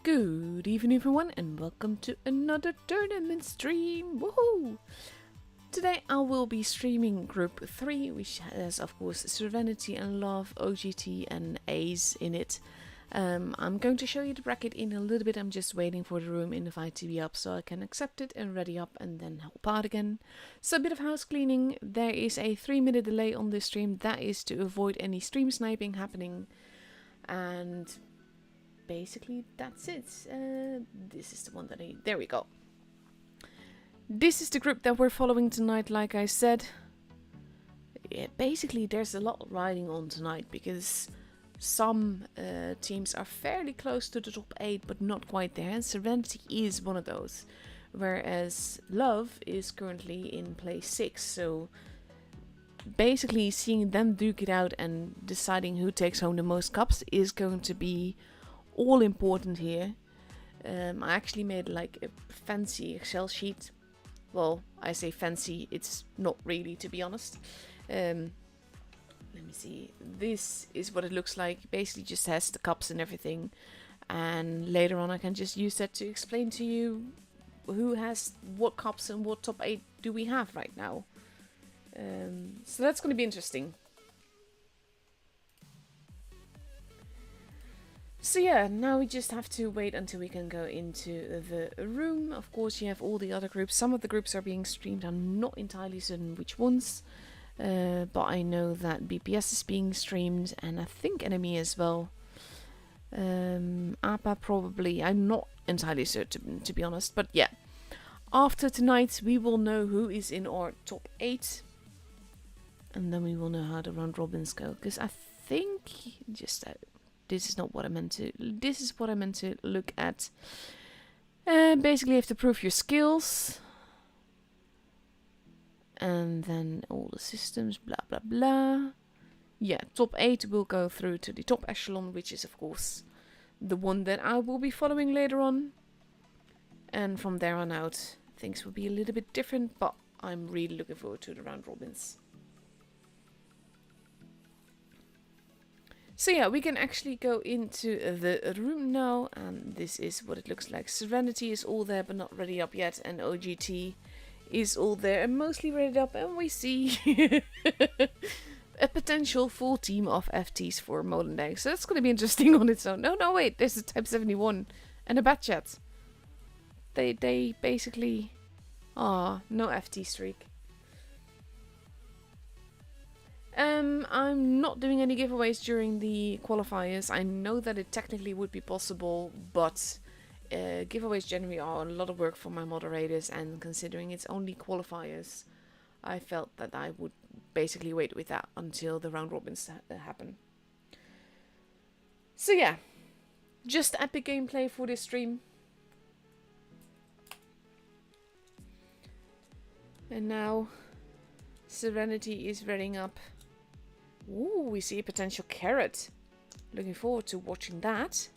Good evening everyone and welcome to another tournament stream. Woohoo! Today I will be streaming group 3, which has of course Serenity and Love, OGT and Ace in it. I'm going to show you the bracket in a little bit. I'm just waiting for the room invite to be up so I can accept it and ready up and then help out again. So a bit of house cleaning. There is a 3-minute delay on this stream. That is to avoid any stream sniping happening. And basically that's it. This is the one that there we go. This is the group that we're following tonight, like I said. Yeah, basically there's a lot riding on tonight because some teams are fairly close to the top 8 but not quite there, and Serenity is one of those, whereas Love is currently in place 6. So basically seeing them duke it out and deciding who takes home the most cups is going to be all important here. I actually made like a fancy Excel sheet. Well, I say fancy, it's not really, to be honest. Let me see. This is what it looks like. Basically just has the cups and everything. And later on I can just use that to explain to you who has what cups and what top 8 do we have right now. So that's going to be interesting. So yeah, now we just have to wait until we can go into the room. Of course you have all the other groups. Some of the groups are being streamed. I'm not entirely certain which ones. But I know that BPS is being streamed and I think Enemy as well. APA probably. I'm not entirely certain, to be honest. But yeah, after tonight we will know who is in our top 8. And then we will know how the round robins go. Because I think just... this is not what I meant to... This is what I meant to look at. Basically you have to prove your skills. And then all the systems, blah blah blah. Yeah, top 8 will go through to the top echelon, which is of course the one that I will be following later on. And from there on out, things will be a little bit different, but I'm really looking forward to the round robins. So yeah, we can actually go into the room now, and this is what it looks like. Serenity is all there but not ready up yet, and OGT is all there and mostly ready up, and we see a potential full team of FTs for Molendijk. So that's going to be interesting on its own. No, wait, there's a Type 71 and a Bat Chat. They basically... no FT streak. I'm not doing any giveaways during the qualifiers. I know that it technically would be possible, but giveaways generally are a lot of work for my moderators, and considering it's only qualifiers, I felt that I would basically wait with that until the round robins happen. So yeah, just epic gameplay for this stream. And now Serenity is readying up. Ooh, we see a potential carrot. Looking forward to watching that.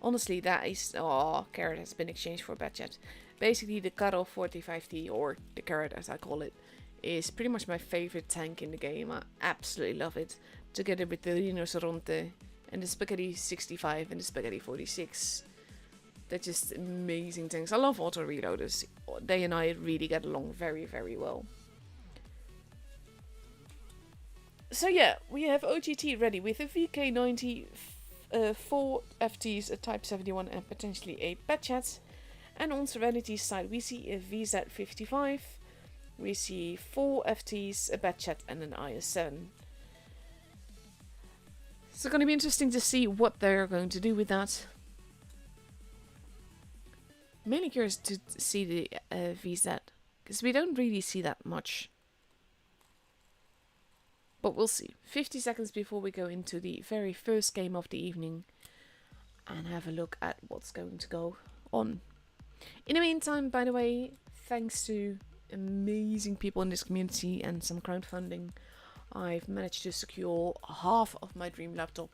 Honestly, that is... Oh, carrot has been exchanged for a bad chat. Basically, the Karo 45T, or the carrot as I call it, is pretty much my favorite tank in the game. I absolutely love it. Together with the Rinoceronte and the Spaghetti 65 and the Spaghetti 46. They're just amazing tanks. I love auto reloaders. They and I really get along very, very well. So yeah, we have OGT ready with a VK90, 4 FTs, a Type 71 and potentially a Bat Chat. And on Serenity's side we see a VZ55, we see 4 FTs, a Bat Chat and an IS-7. So it's going to be interesting to see what they're going to do with that. Mainly curious to see the VZ, because we don't really see that much. But we'll see. 50 seconds before we go into the very first game of the evening and have a look at what's going to go on. In the meantime, by the way, thanks to amazing people in this community and some crowdfunding, I've managed to secure half of my dream laptop.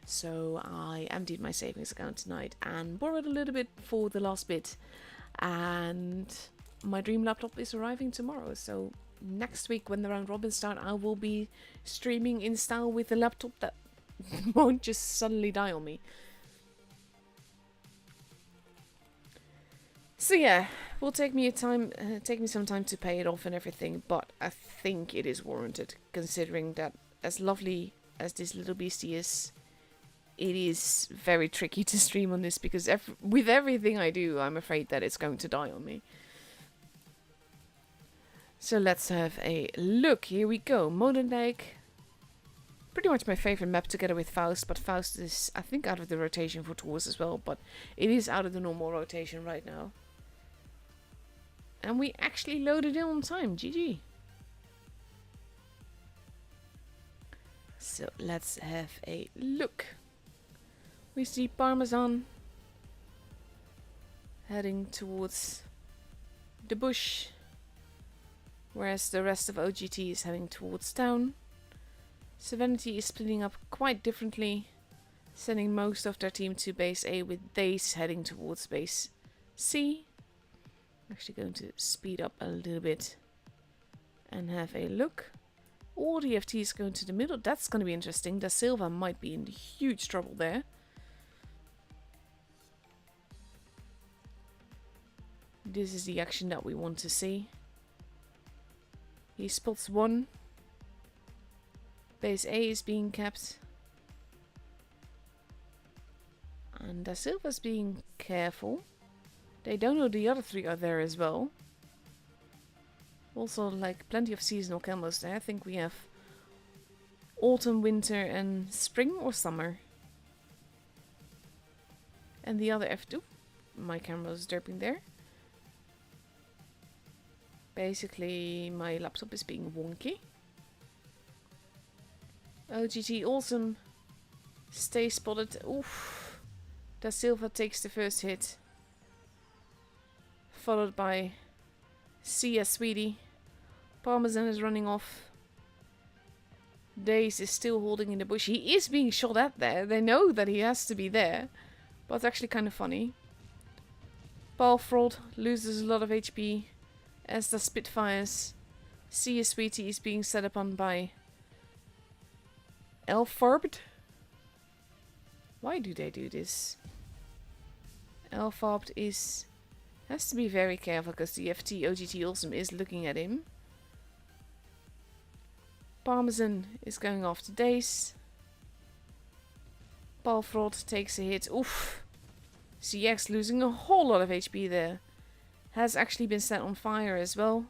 So I emptied my savings account tonight and borrowed a little bit for the last bit. And my dream laptop is arriving tomorrow. So next week when the round robins start, I will be streaming in style with a laptop that won't just suddenly die on me. So yeah, will take me some time to pay it off and everything, but I think it is warranted, considering that as lovely as this little beastie is, it is very tricky to stream on this because with everything I do, I'm afraid that it's going to die on me. So let's have a look. Here we go. Molendijk. Pretty much my favorite map together with Faust, but Faust is, I think, out of the rotation for tours as well, but it is out of the normal rotation right now. And we actually loaded in on time. GG. So let's have a look. We see Parmesan heading towards the bush, whereas the rest of OGT is heading towards town. Serenity is splitting up quite differently, sending most of their team to base A, with Dace heading towards base C. I'm actually going to speed up a little bit and have a look. All the FTs going to the middle. That's going to be interesting. Da Silva might be in huge trouble there. This is the action that we want to see. He spots one. Base A is being kept. And Da Silva's being careful. They don't know the other three are there as well. Also, like, plenty of seasonal camos there. I think we have autumn, winter, and spring or summer. And the other F2. My camera is derping there. Basically, my laptop is being wonky. OGT Awesome. Stay spotted. Oof. Da Silva takes the first hit. Followed by Sia Sweetie. Parmesan is running off. Dace is still holding in the bush. He is being shot at there. They know that he has to be there. But it's actually kind of funny. Balfrod loses a lot of HP. As the Spitfires. Sia Sweetie is being set upon by Elfarbed. Why do they do this? Elfarbed has to be very careful because the FT OGT Awesome is looking at him. Parmesan is going after Dace. Balfrod takes a hit. Oof. CX losing a whole lot of HP there. Has actually been set on fire as well.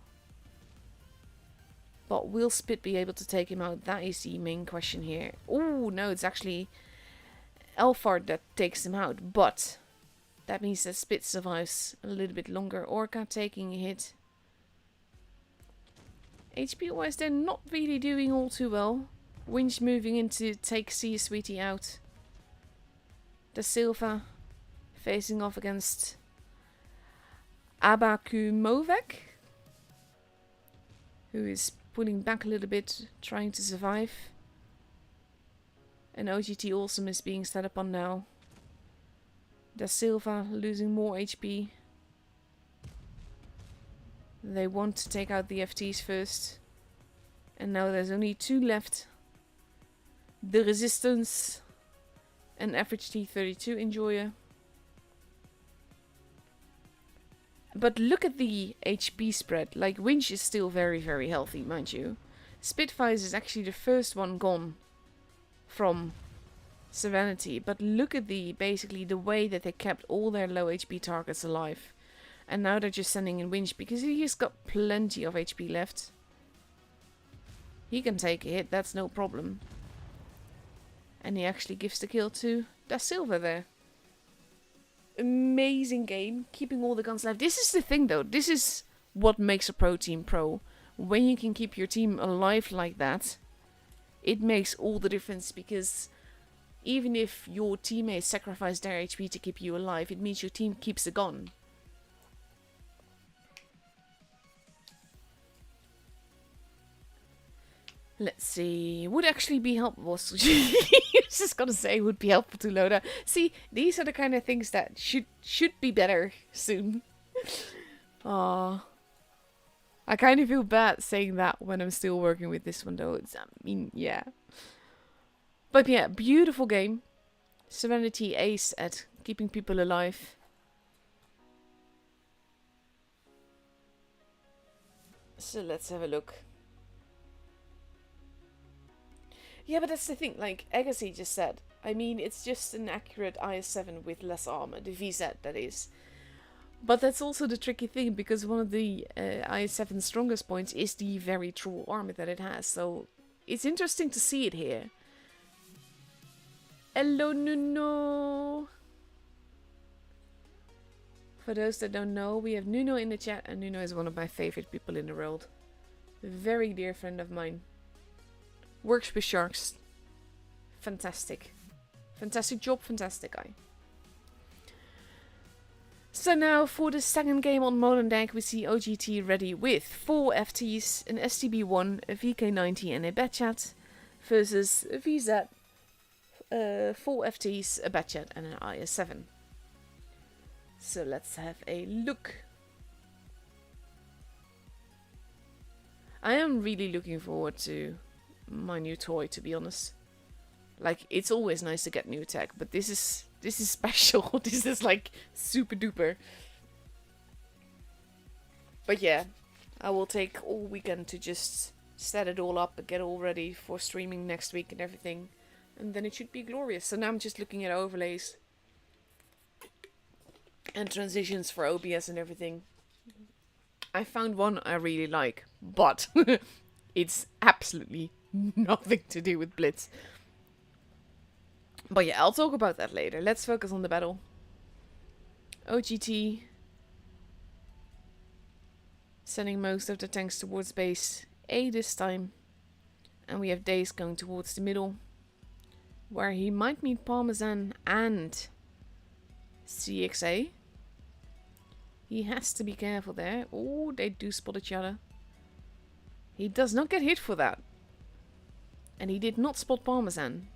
But will Spit be able to take him out? That is the main question here. Oh, no, it's actually Elfard that takes him out. But that means that Spit survives a little bit longer. Orca taking a hit. HP-wise, they're not really doing all too well. Winch moving in to take Sia Sweetie out. Da Silva facing off against Abakumovek, who is pulling back a little bit, trying to survive. And OGT Awesome is being set upon now. Da Silva losing more HP. They want to take out the FTs first. And now there's only two left. The Resistance and Average T32 Enjoyer. But look at the HP spread. Like, Winch is still very, very healthy, mind you. Spitfires is actually the first one gone from Serenity. But look at basically the way that they kept all their low HP targets alive. And now they're just sending in Winch because he's got plenty of HP left. He can take a hit, that's no problem. And he actually gives the kill to Da Silva there. Amazing game, keeping all the guns alive. This is the thing though, this is what makes a pro team pro. When you can keep your team alive like that, it makes all the difference, because even if your teammates sacrifice their HP to keep you alive, it means your team keeps the gun. Let's see, would actually be helpful. Just gonna say would be helpful to load up. See, these are the kind of things that should be better soon. Aww. I kind of feel bad saying that when I'm still working with this one though. I mean, yeah. But yeah, beautiful game. Serenity ace at keeping people alive. So let's have a look. Yeah, but that's the thing, like Agassi just said. I mean, it's just an accurate IS-7 with less armor, the VZ that is. But that's also the tricky thing, because one of the IS-7's strongest points is the very true armor that it has. So it's interesting to see it here. Hello, Nuno! For those that don't know, we have Nuno in the chat, and Nuno is one of my favorite people in the world. A very dear friend of mine. Works with sharks. Fantastic. Fantastic job, fantastic guy. So now for the second game on Modern Deck, we see OGT ready with 4 FTs, an STB1, a VK90 and a Batchat, versus a VZ, 4 FTs, a Batchat and an IS-7. So let's have a look. I am really looking forward to my new toy, to be honest. Like, it's always nice to get new tech, but this is special. This is like super duper. But yeah, I will take all weekend to just set it all up and get all ready for streaming next week and everything. And then it should be glorious. So now I'm just looking at overlays and transitions for OBS and everything. I found one I really like, but it's absolutely nothing to do with Blitz. But yeah, I'll talk about that later. Let's focus on the battle. OGT sending most of the tanks towards base A this time. And we have Daze going towards the middle, where he might meet Parmesan and CXA. He has to be careful there. Oh, they do spot each other. He does not get hit for that. And he did not spot Parmesan.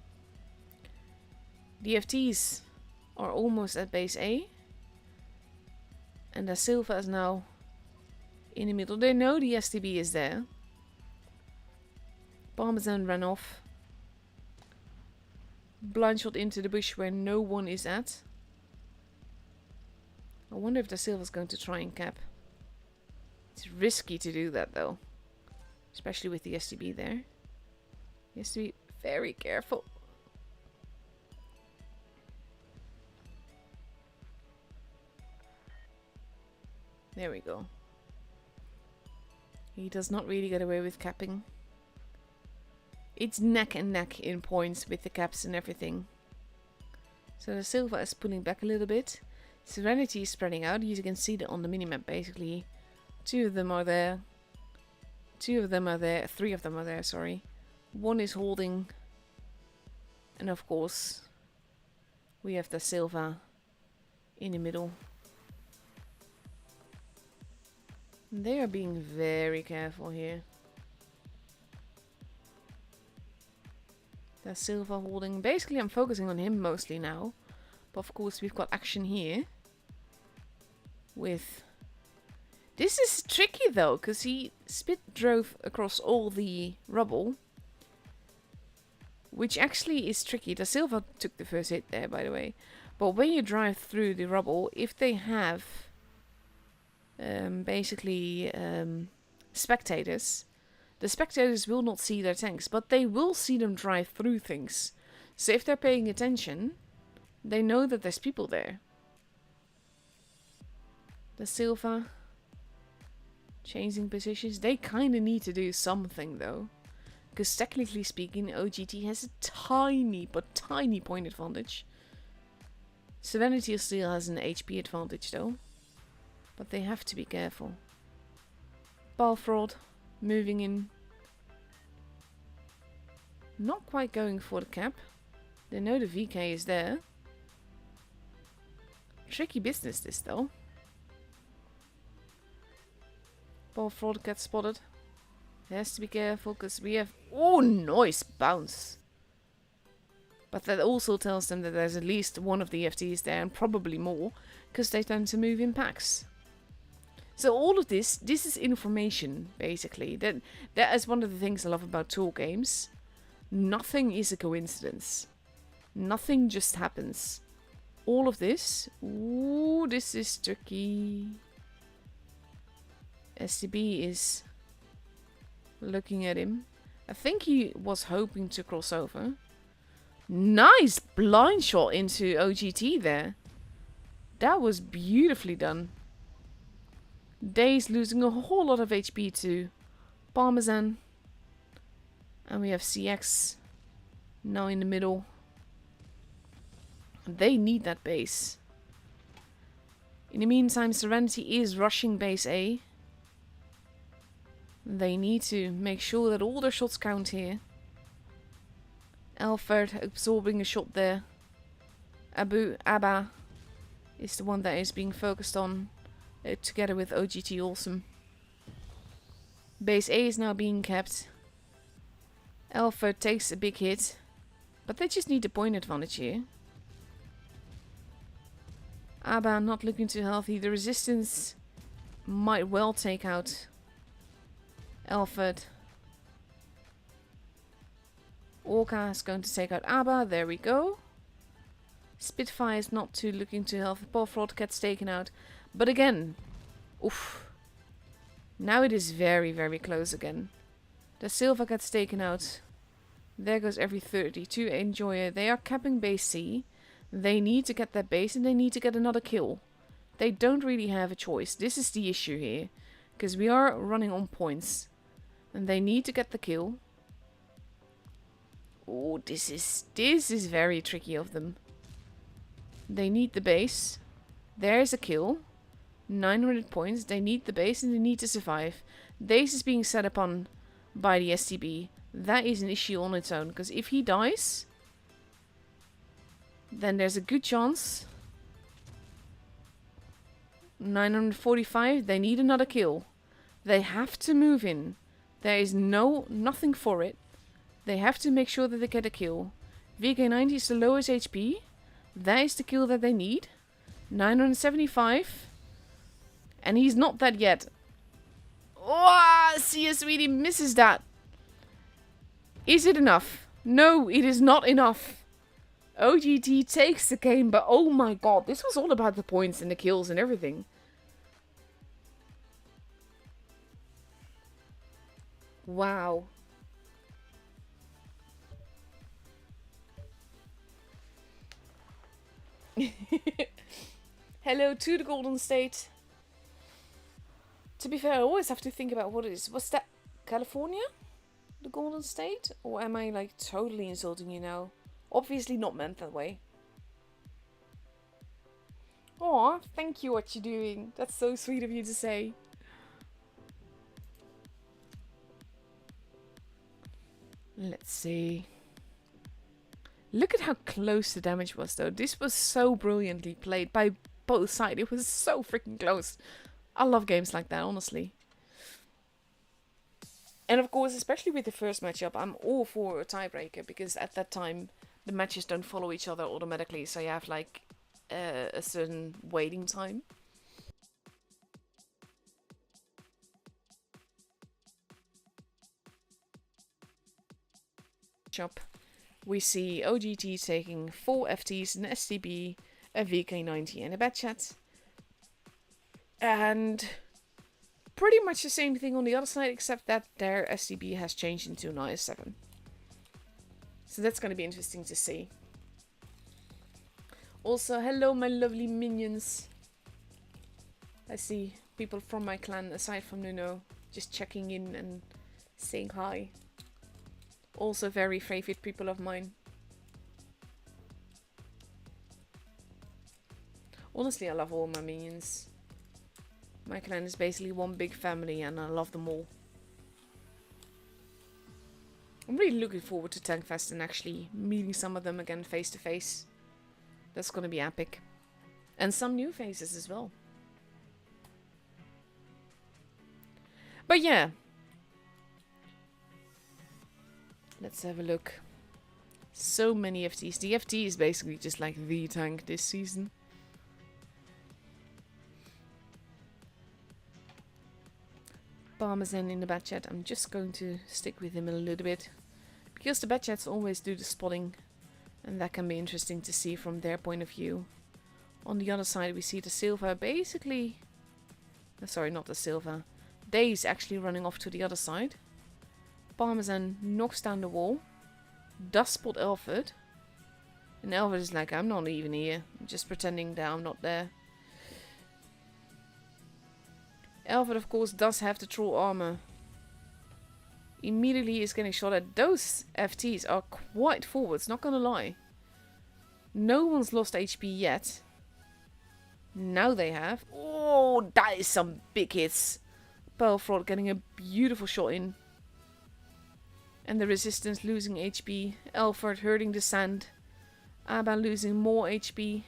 The FTs are almost at base A. And Da Silva is now in the middle. They know the STB is there. Parmesan ran off. Blind shot into the bush where no one is at. I wonder if Da Silva's going to try and cap. It's risky to do that though. Especially with the STB there. He has to be very careful. There we go. He does not really get away with capping. It's neck and neck in points with the caps and everything. So Da Silva is pulling back a little bit. Serenity is spreading out. You can see that on the minimap basically. 2 of them are there. 2 of them are there. 3 of them are there, sorry. 1 is holding. And of course, we have Da Silva in the middle. They are being very careful here. Da Silva holding. Basically, I'm focusing on him mostly now. But of course, we've got action here. With... This is tricky though, because he spit drove across all the rubble. Which actually is tricky. Da Silva took the first hit there, by the way. But when you drive through the rubble, if they have... basically spectators. The spectators will not see their tanks, but they will see them drive through things. So if they're paying attention, they know that there's people there. Da Silva changing positions. They kind of need to do something though, because technically speaking, OGT has a tiny but tiny point advantage. Serenity still has an HP advantage though. But they have to be careful. Ball fraud. Moving in. Not quite going for the cap. They know the VK is there. Tricky business this though. Ball fraud gets spotted. He has to be careful because we have... Oh, nice bounce. But that also tells them that there's at least one of the FTs there and probably more. Because they tend to move in packs. So all of this is information, basically. That is one of the things I love about tool games. Nothing is a coincidence. Nothing just happens. All of this... Ooh, this is tricky. SCB is Looking at him. I think he was hoping to cross over. Nice blind shot into OGT there. That was beautifully done. Days losing a whole lot of HP to Parmesan. And we have CX now in the middle. They need that base. In the meantime, Serenity is rushing base A. They need to make sure that all their shots count here. Alfred absorbing a shot there. Abba is the one that is being focused on together with OGT Awesome. Base A is now being kept. Alfred takes a big hit, but they just need the point advantage here. Abba not looking too healthy. The resistance might well take out Alfred. Orca is going to take out Abba. There we go. Spitfire is not too looking too healthy. Paulfrod gets taken out. But again, oof. Now it is very, very close again. The Silva gets taken out. There goes every 32 Enjoyer. They are capping base C. They need to get that base and they need to get another kill. They don't really have a choice. This is the issue here. Because we are running on points. And they need to get the kill. Oh, this is very tricky of them. They need the base. There's a kill. 900 points. They need the base and they need to survive. Dace is being set upon by the STB. That is an issue on its own. Because if he dies, then there's a good chance. 945. They need another kill. They have to move in. There is nothing for it. They have to make sure that they get a kill. VK90 is the lowest HP. That is the kill that they need. 975. And he's not that yet. Oh, CS really misses that. Is it enough? No, it is not enough. OGT takes the game, but oh my god, this was all about the points and the kills and everything. Wow. Hello to the Golden State. To be fair, I always have to think about what it is. Was that California? The Golden State? Or am I like totally insulting you now? Obviously not meant that way. Aw, thank you what you're doing. That's so sweet of you to say. Let's see. Look at how close the damage was though. This was so brilliantly played by both sides. It was so freaking close. I love games like that, honestly. And of course, especially with the first matchup, I'm all for a tiebreaker. Because at that time, the matches don't follow each other automatically. So you have like a certain waiting time. We see OGT taking 4 FTs, an STB, a VK90 and a bad chat. And pretty much the same thing on the other side, except that their STB has changed into an IS-7. So that's going to be interesting to see. Also, hello my lovely minions. I see people from my clan, aside from Nuno, just checking in and saying hi. Also very favorite people of mine. Honestly, I love all my minions. My clan is basically one big family and I love them all. I'm really looking forward to Tankfest and actually meeting some of them again face to face. That's gonna be epic. And some new faces as well. But yeah. Let's have a look. So many FTs. The FT is basically just like the tank this season. Parmesan in the bad chat. I'm just going to stick with him a little bit. Because the bad chats always do the spotting. And that can be interesting to see from their point of view. On the other side we see the Silva basically... Sorry, not the Silva. Days actually running off to the other side. Parmesan knocks down the wall. Does spot Eleventh. And Eleventh is like, I'm not even here. I'm just pretending that I'm not there. Eleventh, of course, does have the troll armor. Immediately is getting shot at. Those FTs are quite forwards, not gonna lie. No one's lost HP yet. Now they have. Oh, that is some big hits. Pelfront getting a beautiful shot in. And the resistance losing HP. Elford hurting the sand. Abba losing more HP.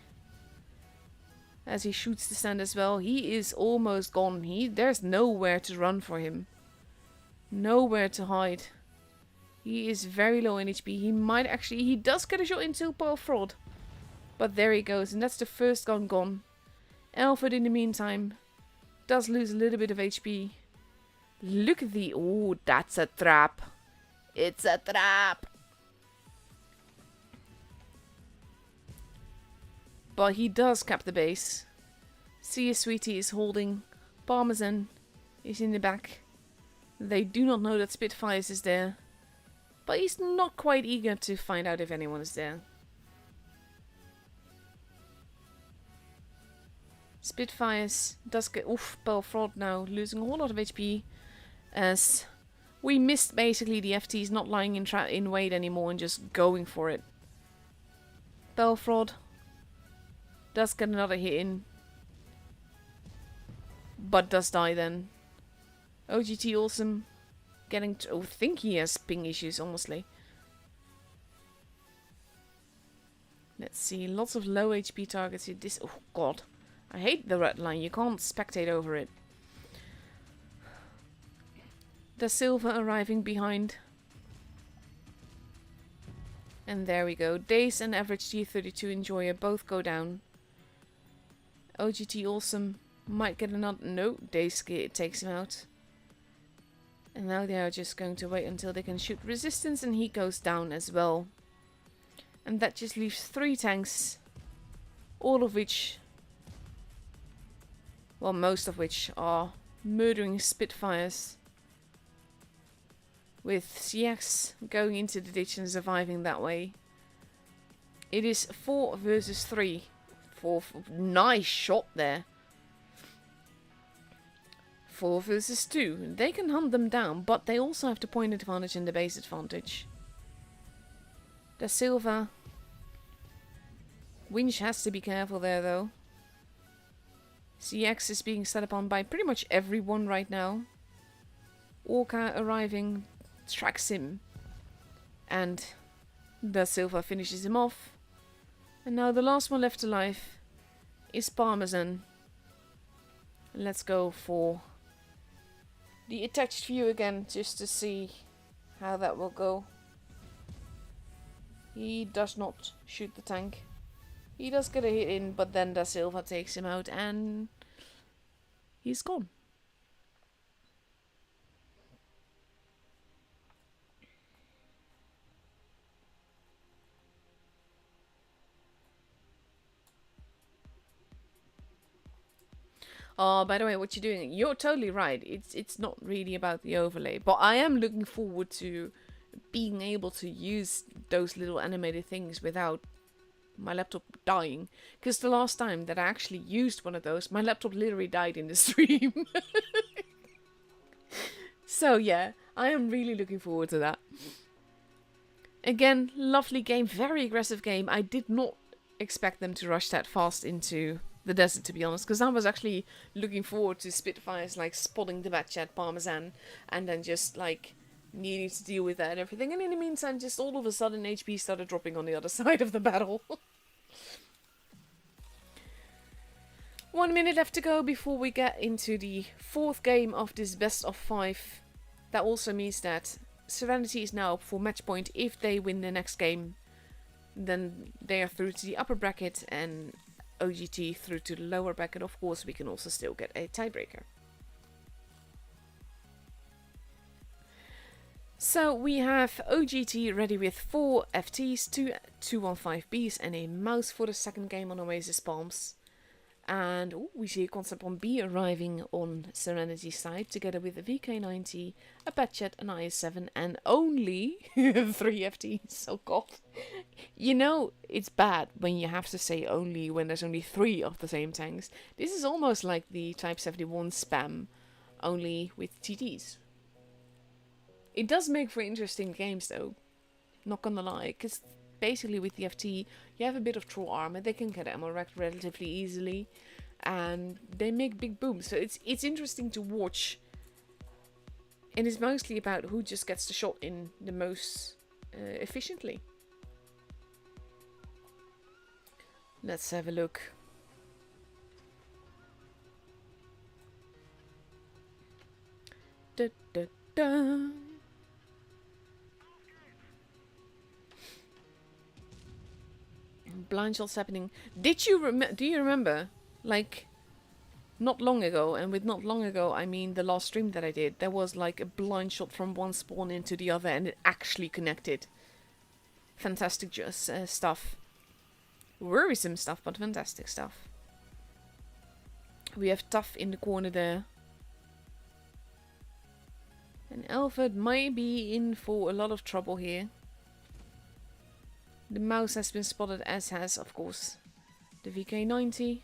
As he shoots the sand as well. He is almost gone. There's nowhere to run for him. Nowhere to hide. He is very low in HP. He does get a shot into Pelfront. But there he goes. And that's the first gun gone. Elford in the meantime does lose a little bit of HP. Look at the... Oh, that's a trap. It's a trap. But he does cap the base. See, Sweetie is holding. Parmesan is in the back. They do not know that Spitfires is there. But he's not quite eager to find out if anyone is there. Spitfires does get... Oof, Pelfront now losing a whole lot of HP. As we missed basically the FTs not lying in wait anymore and just going for it. Pelfront does get another hit in. But does die then. OGT Awesome getting... I think he has ping issues, honestly. Let's see. Lots of low HP targets here. Oh, God. I hate the red line. You can't spectate over it. Da Silva arriving behind. And there we go. Daze and Average T32 Enjoyer both go down. OGT Awesome might get another... No, Daze takes him out. And now they are just going to wait until they can shoot Resistance and he goes down as well. And that just leaves 3 tanks. All of which... Well, most of which are murdering Spitfires. With CX going into the ditch and surviving that way. It is 4 versus 3. Nice shot there. 4 versus 2. They can hunt them down, but they also have the point advantage and the base advantage. Da Silva. Winch has to be careful there though. CX is being set upon by pretty much everyone right now. Orca arriving, tracks him. And Da Silva finishes him off. And now the last one left alive is Parmesan. Let's go for the attached view again, just to see how that will go. He does not shoot the tank. He does get a hit in, but then Da Silva takes him out and he's gone. Oh, by the way, what you're doing, you're totally right. It's not really about the overlay, but I am looking forward to being able to use those little animated things without my laptop dying. Because the last time that I actually used one of those, my laptop literally died in the stream. So yeah, I am really looking forward to that. Again, lovely game, very aggressive game. I did not expect them to rush that fast into the desert, to be honest, because I was actually looking forward to Spitfires like spotting the batch at Parmesan and then just like needing to deal with that and everything. And in the meantime, just all of a sudden HP started dropping on the other side of the battle. 1 minute left to go before we get into the 4th game of this best of 5. That also means that Serenity is now up for match point. If they win the next game, then they are through to the upper bracket, and OGT through to the lower bracket. Of course, we can also still get a tiebreaker. So we have OGT ready with 4 FTs, 2 215Bs and a mouse for the second game on Oasis Palms. And we see a concept on B arriving on Serenity's side, together with a VK90, a Patchet, an IS-7, and only 3 FTs. Oh god. You know, it's bad when you have to say only when there's only 3 of the same tanks. This is almost like the Type 71 spam, only with TTs. It does make for interesting games though, not gonna lie, because basically with the FT, you have a bit of troll armor, they can get ammo racked relatively easily, and they make big booms, so it's interesting to watch. And it's mostly about who just gets the shot in the most efficiently. Let's have a look. Da, da, da. Blind shots happening. Do you remember, like, not long ago, and with not long ago I mean the last stream that I did, there was like a blind shot from one spawn into the other and it actually connected. Fantastic stuff. Worrisome stuff, but fantastic stuff. We have Tough in the corner there. And Eleventh might be in for a lot of trouble here. The mouse has been spotted, as has, of course, the VK90.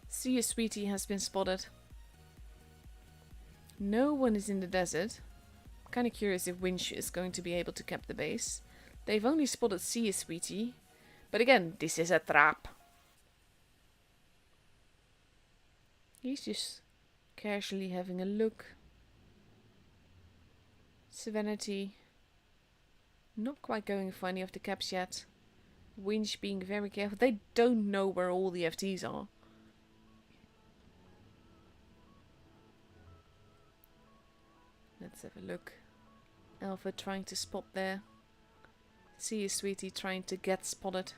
See a Sweetie has been spotted. No one is in the desert. I'm kind of curious if Winch is going to be able to cap the base. They've only spotted See a Sweetie. But again, this is a trap. He's just casually having a look. Serenity. Not quite going for any of the caps yet. Winch being very careful. They don't know where all the FTs are. Let's have a look. Alpha trying to spot there. See a Sweetie trying to get spotted.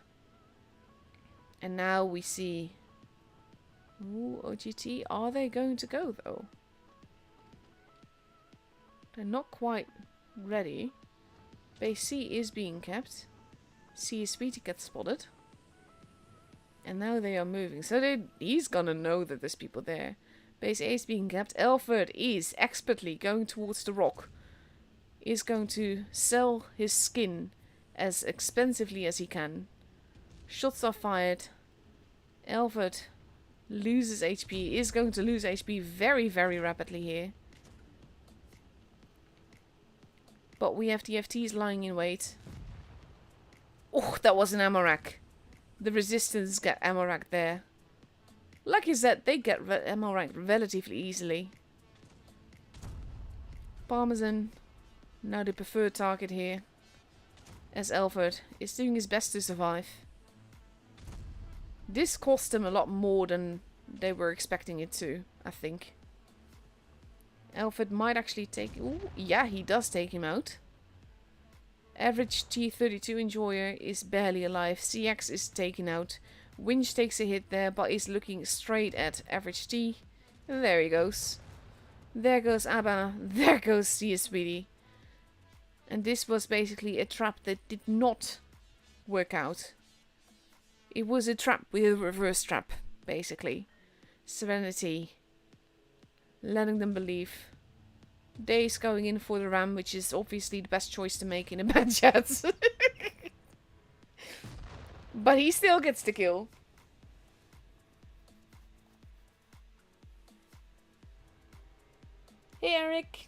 And now we see... Ooh, OGT. Are they going to go though? They're not quite ready. Base C is being kept. See a Sweetie gets spotted. And now they are moving. So he's gonna know that there's people there. Base A is being kept. Eleventh is expertly going towards the rock. Is going to sell his skin as expensively as he can. Shots are fired. Eleventh loses HP. Is going to lose HP very, very rapidly here. But we have the FTs lying in wait. Oh, that was an ammo rack. The resistance get ammo racked there. Like I said, they get ammo racked relatively easily. Parmesan, now the preferred target here. As Eleventh is doing his best to survive. This cost them a lot more than they were expecting it to, I think. Eleventh might actually take... Ooh, yeah, he does take him out. Average T32 enjoyer is barely alive. CX is taken out. Winch takes a hit there, but is looking straight at average T. And there he goes. There goes Abba. There goes See a Sweetie. And this was basically a trap that did not work out. It was a trap with a reverse trap, basically. Serenity. Letting them believe. Days going in for the ram, which is obviously the best choice to make in a bad chat. But he still gets the kill. Hey, Eric.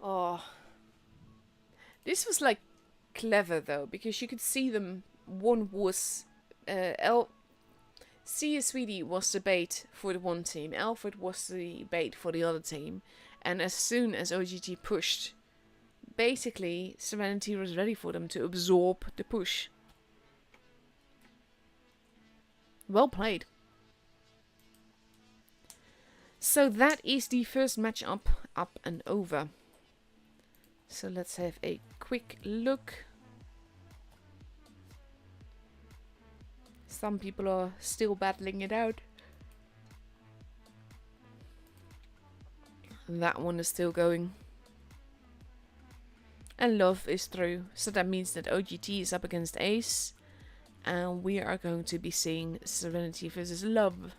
Oh. This was like clever though, because you could see them. One was See a Sweetie was the bait for the one team. Alfred was the bait for the other team. And as soon as OGT pushed, basically Serenity was ready for them to absorb the push. Well played. So that is the first matchup up and over. So let's have a quick look. Some people are still battling it out. That one is still going. And Love is through. So that means that OGT is up against Ace. And we are going to be seeing Serenity versus Love.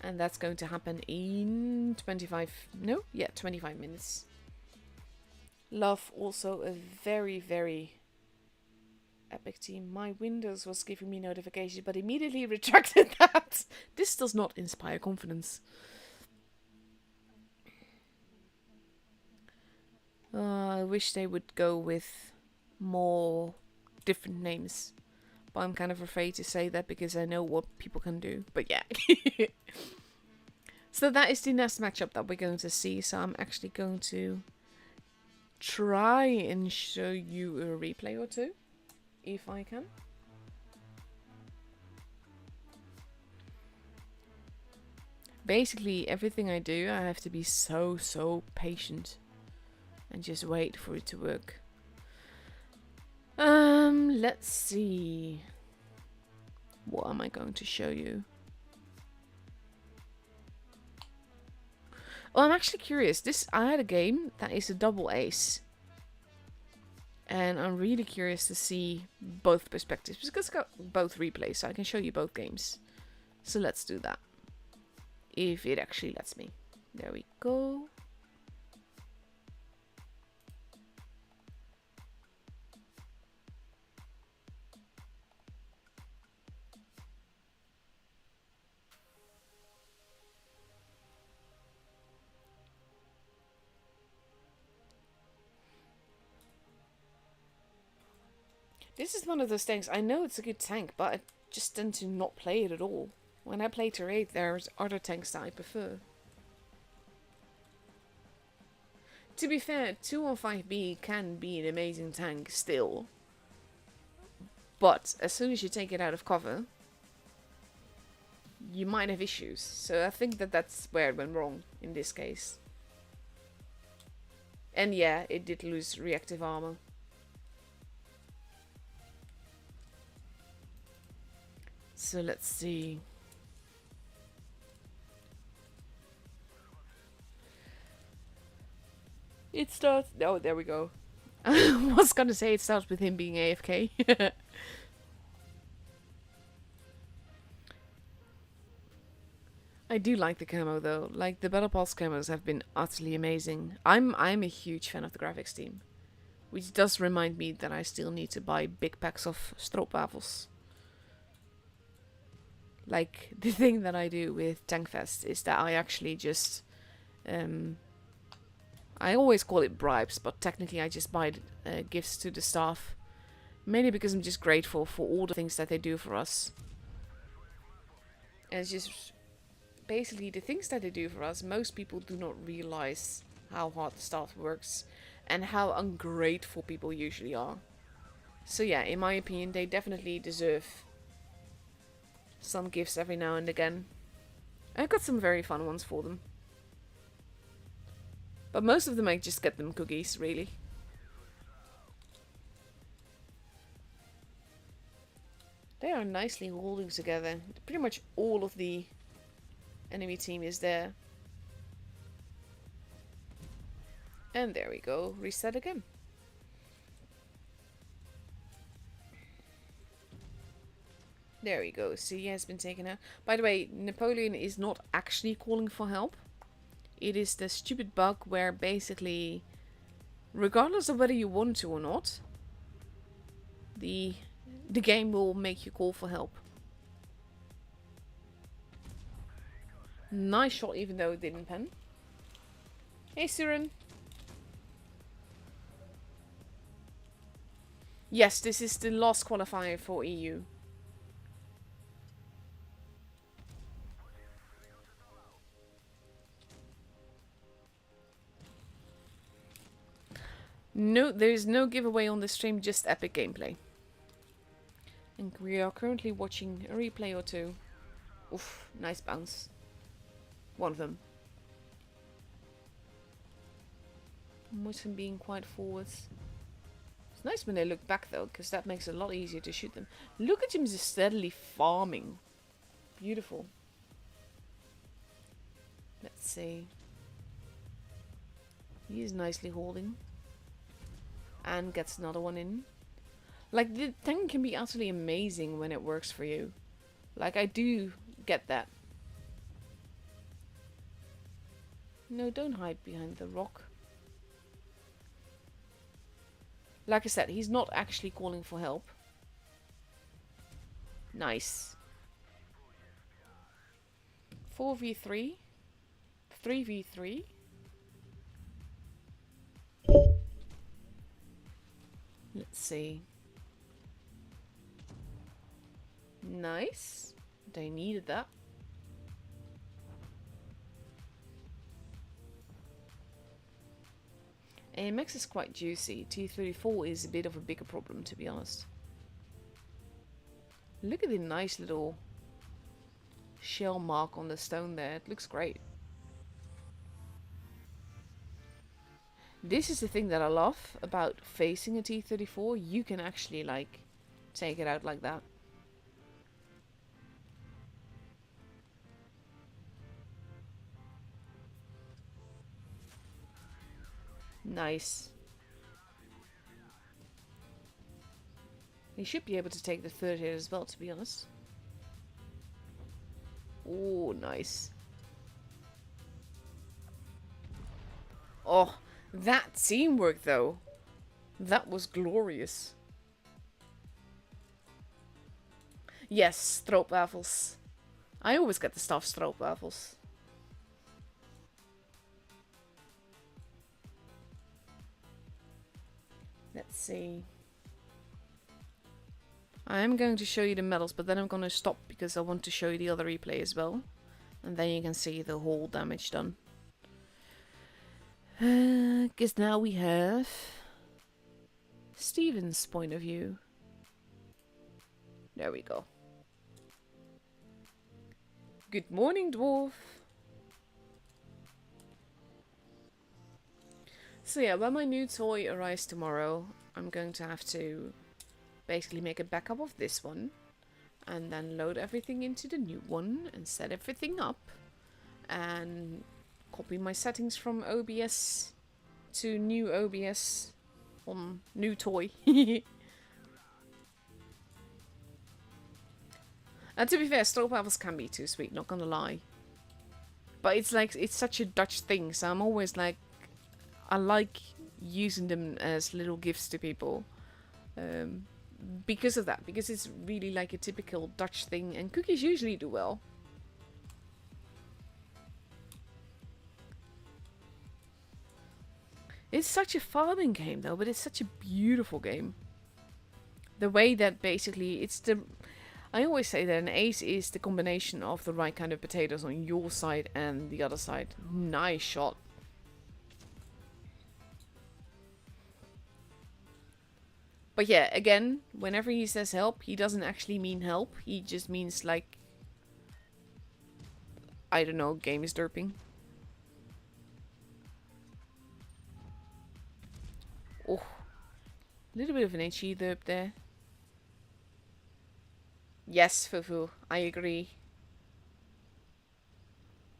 And that's going to happen in 25 minutes. Love, also a very, very epic team. My Windows was giving me notifications, but immediately retracted that. This does not inspire confidence. I wish they would go with more different names. But I'm kind of afraid to say that because I know what people can do. But yeah. So that is the next matchup that we're going to see. So I'm actually going to try and show you a replay or two. If I can. Basically, everything I do, I have to be so patient. And just wait for it to work. Let's see. What am I going to show you? Oh, I'm actually curious. I had a game that is a double ace. And I'm really curious to see both perspectives. Because it's got both replays, so I can show you both games. So let's do that. If it actually lets me. There we go. This is one of those things, I know it's a good tank, but I just tend to not play it at all. When I play Tier 8, there's other tanks that I prefer. To be fair, 215B can be an amazing tank still. But as soon as you take it out of cover, you might have issues. So I think that that's where it went wrong in this case. And yeah, it did lose reactive armor. So let's see. It starts... Oh, there we go. I was gonna say it starts with him being AFK. I do like the camo though. Like, the Battle Pass camos have been utterly amazing. I'm a huge fan of the graphics team. Which does remind me that I still need to buy big packs of stroopwafels. Like, the thing that I do with Tankfest is that I actually just... I always call it bribes, but technically I just buy gifts to the staff. Mainly because I'm just grateful for all the things that they do for us. And it's just... Basically, the things that they do for us, most people do not realize how hard the staff works. And how ungrateful people usually are. So yeah, in my opinion, they definitely deserve some gifts every now and again. I got some very fun ones for them. But most of them I just get them cookies, really. They are nicely holding together. Pretty much all of the enemy team is there. And there we go. Reset again. There we go. See, he has been taken out. By the way, Napoleon is not actually calling for help. It is the stupid bug where basically, regardless of whether you want to or not, the game will make you call for help. Nice shot, even though it didn't pen. Hey, Siren. Yes, this is the last qualifier for EU. No, there is no giveaway on the stream, just epic gameplay. And we are currently watching a replay or two. Oof, nice bounce. One of them. With him being quite forwards. It's nice when they look back though, because that makes it a lot easier to shoot them. Look at him just steadily farming. Beautiful. Let's see. He is nicely holding. and gets another one in. Like, the tank can be utterly amazing when it works for you. Like, I do get that. No, don't hide behind the rock. Like I said, he's not actually calling for help. Nice. 4v3. 3v3. Let's see. Nice. They needed that. AMX is quite juicy. T34 is a bit of a bigger problem, to be honest. Look at the nice little shell mark on the stone there. It looks great. This is the thing that I love about facing a T34. You can actually, like, take it out like that. Nice. He should be able to take the third hit as well, to be honest. Oh, nice. Oh, that teamwork though. That was glorious. Yes, stroopwafels. I always get the stuffed stroopwafels. Let's see. I am going to show you the medals, but then I'm going to stop because I want to show you the other replay as well. And then you can see the whole damage done. Because now we have Steven's point of view. There we go. Good morning, dwarf. So yeah, when my new toy arrives tomorrow, I'm going to have to basically make a backup of this one and then load everything into the new one and set everything up and copy my settings from OBS to new OBS on new toy. And to be fair, stroopwafels can be too sweet, not gonna lie. But it's like, it's such a Dutch thing, so I'm always like, I like using them as little gifts to people. Because of that, because it's really like a typical Dutch thing, and cookies usually do well. It's such a farming game though, but it's such a beautiful game. The way that basically it's the... I always say that an ace is the combination of the right kind of potatoes on your side and the other side. Nice shot. But yeah, again, whenever he says help, he doesn't actually mean help. He just means like, I don't know, game is derping. Oh, a little bit of an HE derp there. Yes, Fufu, I agree.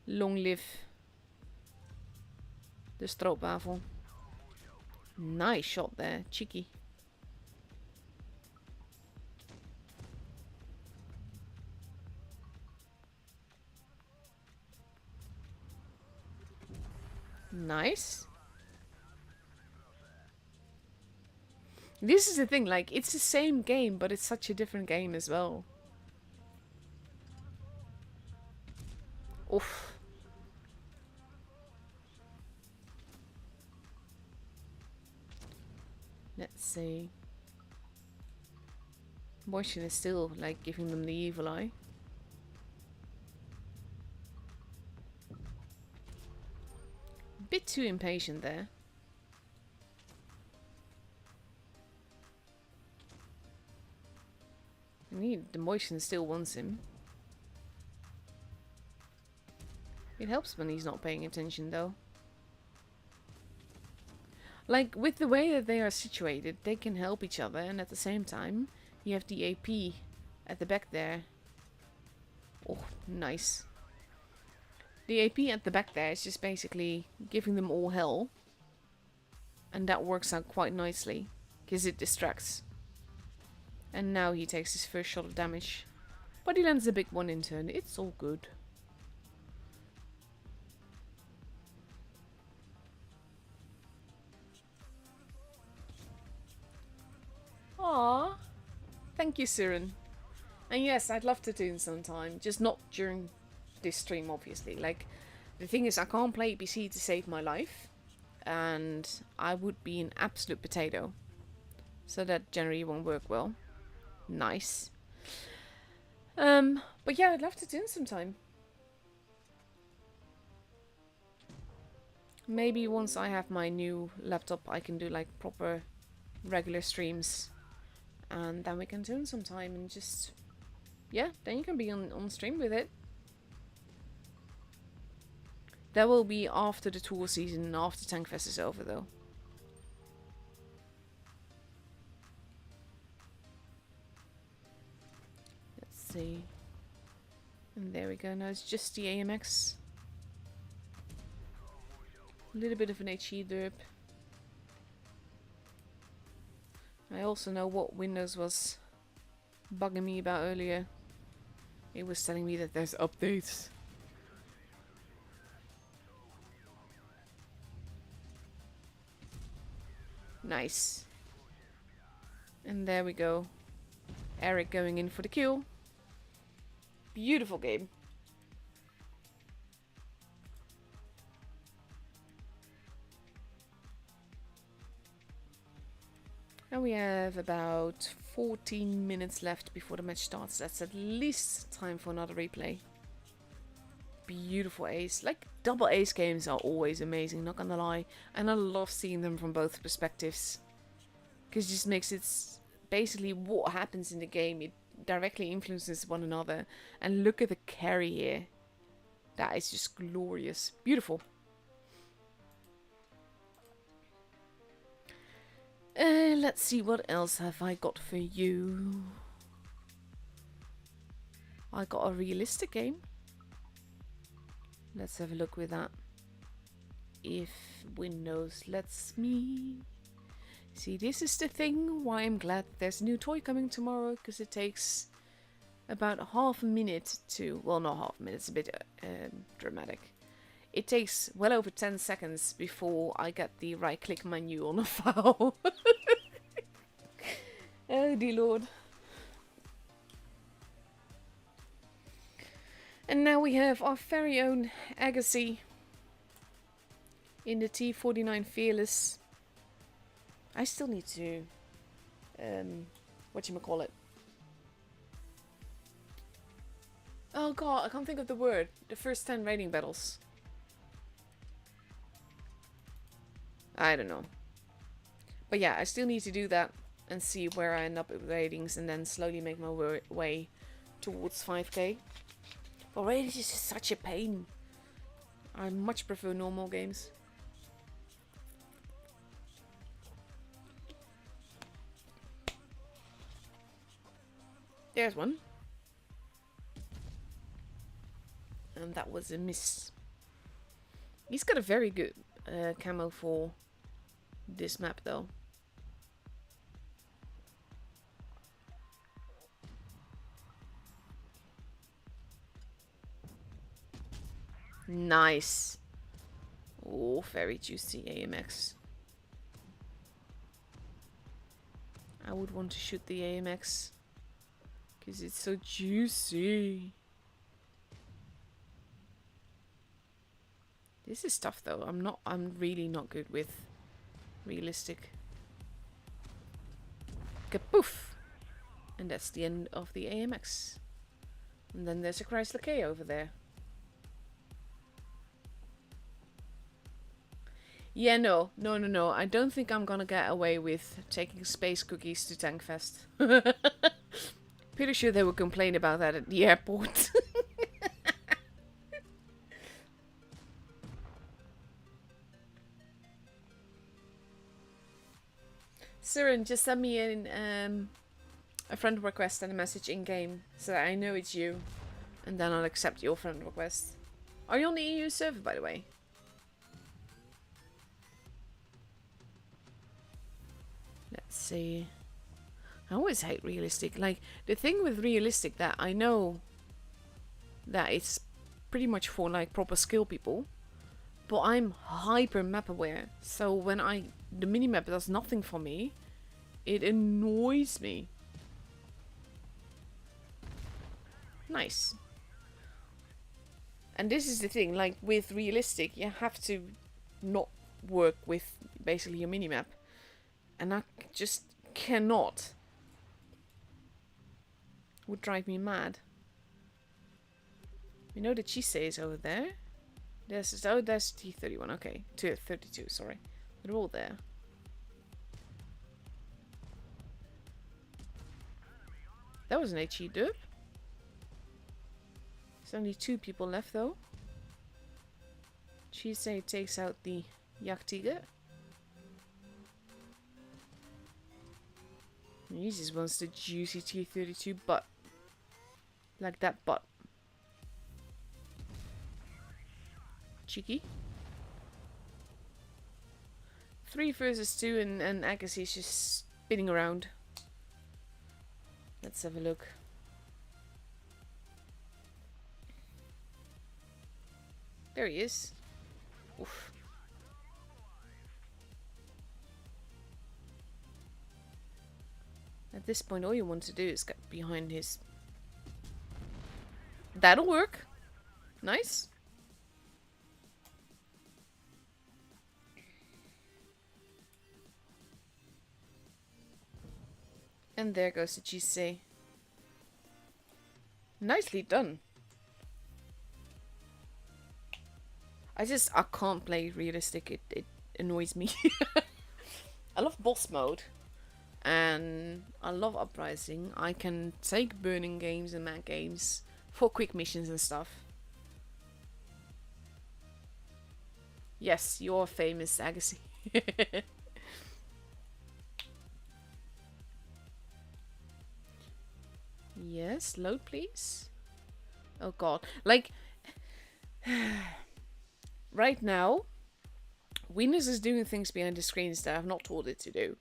Long live the stroopwafel. Nice shot there, cheeky. Nice. This is the thing, like, it's the same game, but it's such a different game as well. Oof. Let's see. Motion is still, like, giving them the evil eye. Bit too impatient there. The Motion still wants him. It helps when he's not paying attention though. Like, with the way that they are situated, they can help each other, and at the same time, you have the AP at the back there. Oh, nice. The AP at the back there is just basically giving them all hell. And that works out quite nicely. because it distracts. And now he takes his first shot of damage. But he lands a big one in turn. It's all good. Aww. Thank you, Siren. And yes, I'd love to tune sometime. Just not during this stream, obviously. Like, the thing is, I can't play PC to save my life. And I would be an absolute potato. So that generally won't work well. Nice. But yeah, I'd love to tune sometime. Maybe once I have my new laptop, I can do like proper regular streams. And then we can tune sometime and just... yeah, then you can be on stream with it. That will be after the tour season, after Tankfest is over though. Let's see. And there we go, now it's just the AMX. A little bit of an HE derp. I also know what Windows was bugging me about earlier. It was telling me that there's updates. Nice. And there we go. Eric going in for the kill. Beautiful game. And we have about 14 minutes left before the match starts. That's at least time for another replay. Beautiful ace. Like, double ace games are always amazing, not gonna lie. And I love seeing them from both perspectives. Because it just makes it basically what happens in the game. It directly influences one another. And look at the carry here. That is just glorious. Beautiful. Let's see, what else have I got for you? I got a realistic game. Let's have a look with that. If Windows lets me. See, this is the thing why I'm glad there's a new toy coming tomorrow, because it takes about half a minute to... well, not half a minute, it's a bit dramatic. It takes well over 10 seconds before I get the right click menu on a file. Oh dear lord. And now we have our very own Agassi in the T49 Fearless. I still need to whatchamacallit. Oh god, I can't think of the word. The first 10 rating battles. I don't know. But yeah, I still need to do that and see where I end up with ratings and then slowly make my way towards 5k. But ratings is just such a pain. I much prefer normal games. There's one. And that was a miss. He's got a very good camo for this map though. Nice. Oh, very juicy AMX. I would want to shoot the AMX because it's so juicy. This is tough though. I'm really not good with realistic. Kapoof! And that's the end of the AMX. And then there's a Chrysler K over there. Yeah, no. I don't think I'm gonna get away with taking space cookies to Tankfest. Pretty sure they will complain about that at the airport. Siren, just send me in a friend request and a message in game so that I know it's you, and then I'll accept your friend request. Are you on the EU server, by the way? Let's see. I always hate realistic. Like, the thing with realistic that I know that it's pretty much for like proper skill people, but I'm hyper map aware. So when the minimap does nothing for me, it annoys me. Nice. And this is the thing, like with realistic, you have to not work with basically your minimap. And I just cannot. Would drive me mad. You know the cheese is over there? There's T31, okay. 32, sorry. They're all there. That was an HE dub. There's only 2 people left though. Cheese takes out the Yaktiga. He just wants the juicy T32 butt. Like that butt. Cheeky. 3 versus 2 and Agassi is just spinning around. Let's have a look. There he is. Oof. At this point all you want to do is get behind his... That'll work. Nice. And there goes the Chisei. Nicely done. I can't play realistic. It annoys me. I love boss mode. And I love Uprising. I can take burning games and mad games for quick missions and stuff. Yes, you're famous, Agassi. Yes, load please. Oh god. Like, right now, Windows is doing things behind the screens that I've not told it to do.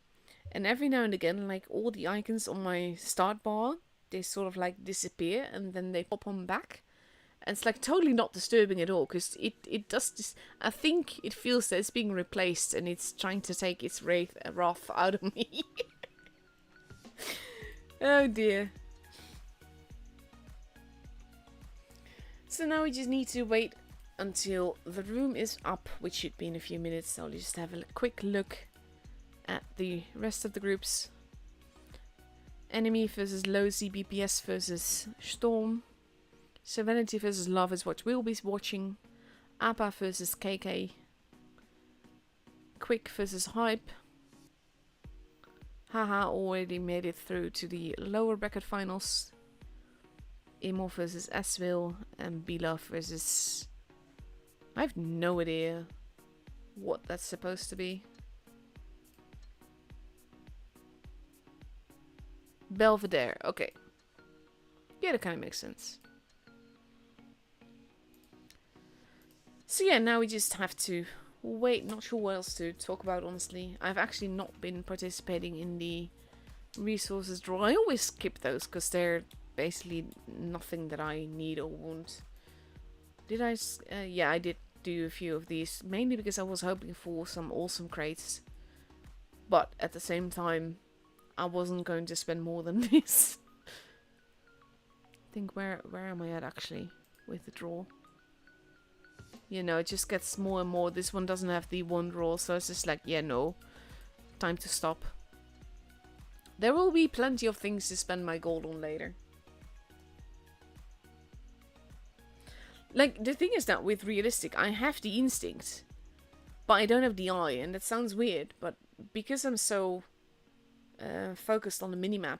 And every now and again, like, all the icons on my start bar, they sort of like disappear and then they pop on back. And it's like totally not disturbing at all, because it does this. I think it feels that it's being replaced and it's trying to take its wrath out of me. Oh dear. So now we just need to wait until the room is up, which should be in a few minutes. I'll just have a quick look at the rest of the groups. Enemy versus Low ZBPS versus Storm. Serenity versus Love is what we'll be watching. Appa versus KK. Quick versus Hype. Haha already made it through to the lower bracket finals. Emo versus Asville. And Bila versus... I have no idea what that's supposed to be. Belvedere, okay. Yeah, that kind of makes sense. So yeah, now we just have to wait. Not sure what else to talk about, honestly. I've actually not been participating in the resources draw. I always skip those because they're basically nothing that I need or want. Did I? Yeah, I did do a few of these. Mainly because I was hoping for some awesome crates. But at the same time, I wasn't going to spend more than this. I think where am I at actually with the draw? You know, it just gets more and more. This one doesn't have the one draw, so it's just like, yeah, no. Time to stop. There will be plenty of things to spend my gold on later. Like, the thing is that with realistic, I have the instinct. But I don't have the eye, and that sounds weird, but because I'm so focused on the minimap,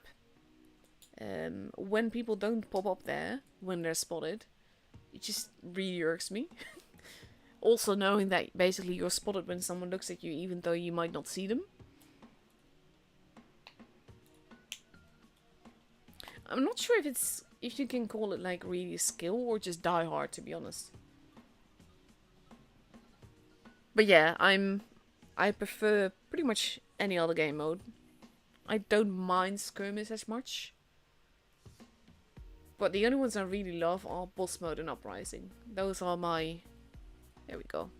when people don't pop up there when they're spotted, it just really irks me. Also knowing that basically you're spotted when someone looks at you, even though you might not see them. I'm not sure if you can call it like really skill or just die hard, to be honest. But yeah, I prefer pretty much any other game mode. I don't mind skirmish as much. But the only ones I really love are boss mode and uprising. Those are my... There we go.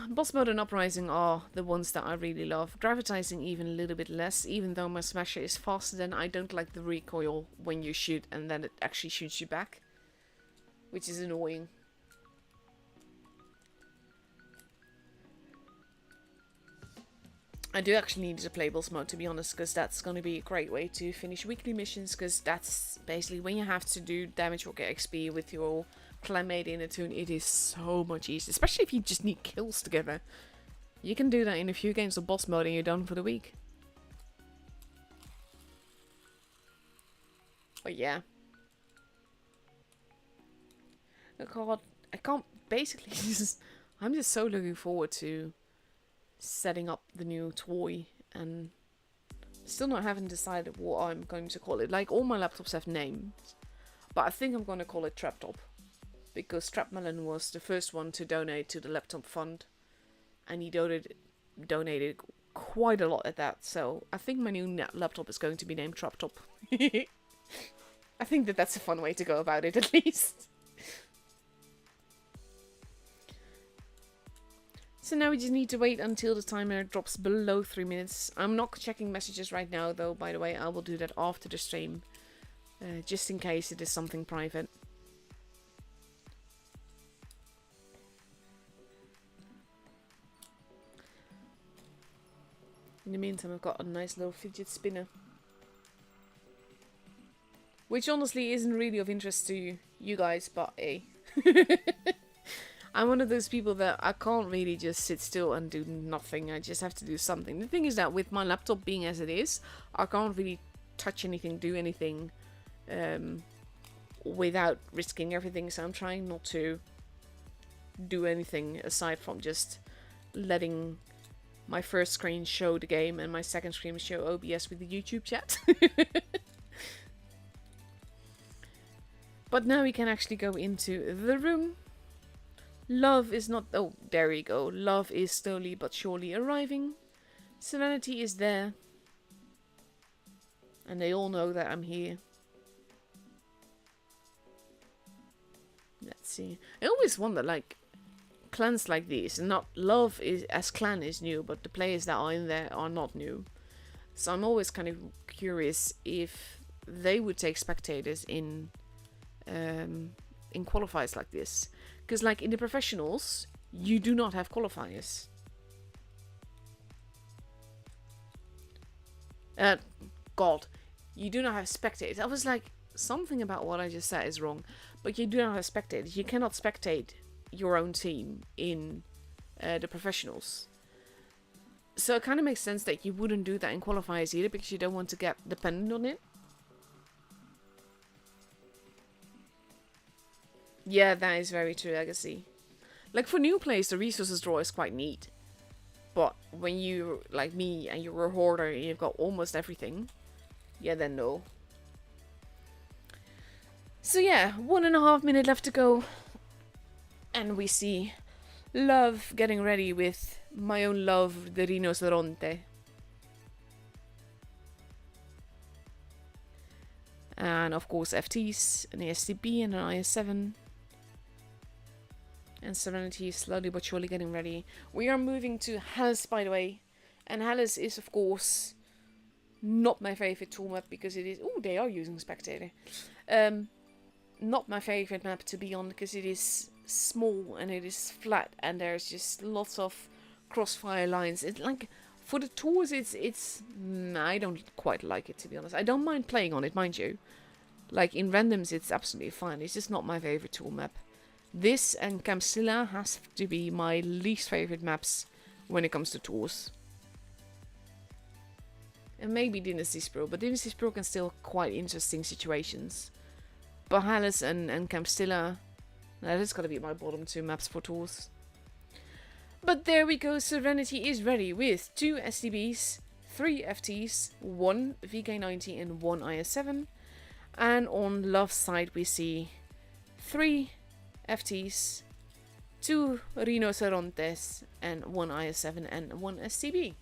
Boss mode and uprising are the ones that I really love. Gravitizing even a little bit less, even though my smasher is faster than I don't like the recoil when you shoot and then it actually shoots you back. Which is annoying. I do actually need to play boss mode, to be honest, because that's going to be a great way to finish weekly missions, because that's basically when you have to do damage or get XP with your clanmate in a tune. It is so much easier, especially if you just need kills together. You can do that in a few games of boss mode and you're done for the week. But yeah. God, I can't basically just... I'm just so looking forward to setting up the new toy, and still not haven't decided what I'm going to call it. Like, all my laptops have names, but I think I'm going to call it Traptop, because Trapmelon was the first one to donate to the laptop fund, and he donated quite a lot at that, so I think my new laptop is going to be named Traptop. I think that that's a fun way to go about it, at least. So now we just need to wait until the timer drops below 3 minutes. I'm not checking messages right now, though, by the way. I will do that after the stream, just in case it is something private. In the meantime, I've got a nice little fidget spinner, which honestly isn't really of interest to you guys, but hey. I'm one of those people that I can't really just sit still and do nothing. I just have to do something. The thing is that with my laptop being as it is, I can't really touch anything, do anything without risking everything. So I'm trying not to do anything aside from just letting my first screen show the game and my second screen show OBS with the YouTube chat. But now we can actually go into the room. Love is not... Oh, there we go. Love is slowly but surely arriving. Serenity is there. And they all know that I'm here. Let's see. I always wonder, like, clans like these. Not Love is as clan is new, but the players that are in there are not new. So I'm always kind of curious if they would take spectators in qualifiers like this. Because, like, in the professionals, you do not have qualifiers. God, you do not have spectators. I was like, something about what I just said is wrong. But you do not have spectators. You cannot spectate your own team in the professionals. So it kind of makes sense that you wouldn't do that in qualifiers either, because you don't want to get dependent on it. Yeah, that is very true, Legacy. Like, for new players, the resources draw is quite neat. But when you, like me, and you're a hoarder and you've got almost everything, yeah, then no. So yeah, 1.5 minutes left to go. And we see Love getting ready with my own love, the Rinoceronte. And of course FTs, an ASTB and an IS7. And Serenity is slowly but surely getting ready. We are moving to Helles, by the way. And Helles is, of course, not my favorite tool map because it is... Oh, they are using Spectator. Not my favorite map to be on because it is small and it is flat. And there's just lots of crossfire lines. It's like... For the tours, it's... I don't quite like it, to be honest. I don't mind playing on it, mind you. Like, in randoms, it's absolutely fine. It's just not my favorite tool map. This and Camsilla has to be my least favorite maps when it comes to tours. And maybe Dynasty Sprawl, but Dynasty Sprawl can still quite interesting situations. But Helles and Camsilla, that has got to be my bottom 2 maps for tours. But there we go, Serenity is ready with 2 STBs, 3 FTs, 1 VK90 and 1 IS7. And on Love's side we see 3 FTs, 2 rinocerontes, and 1 IS-7 and 1 STB.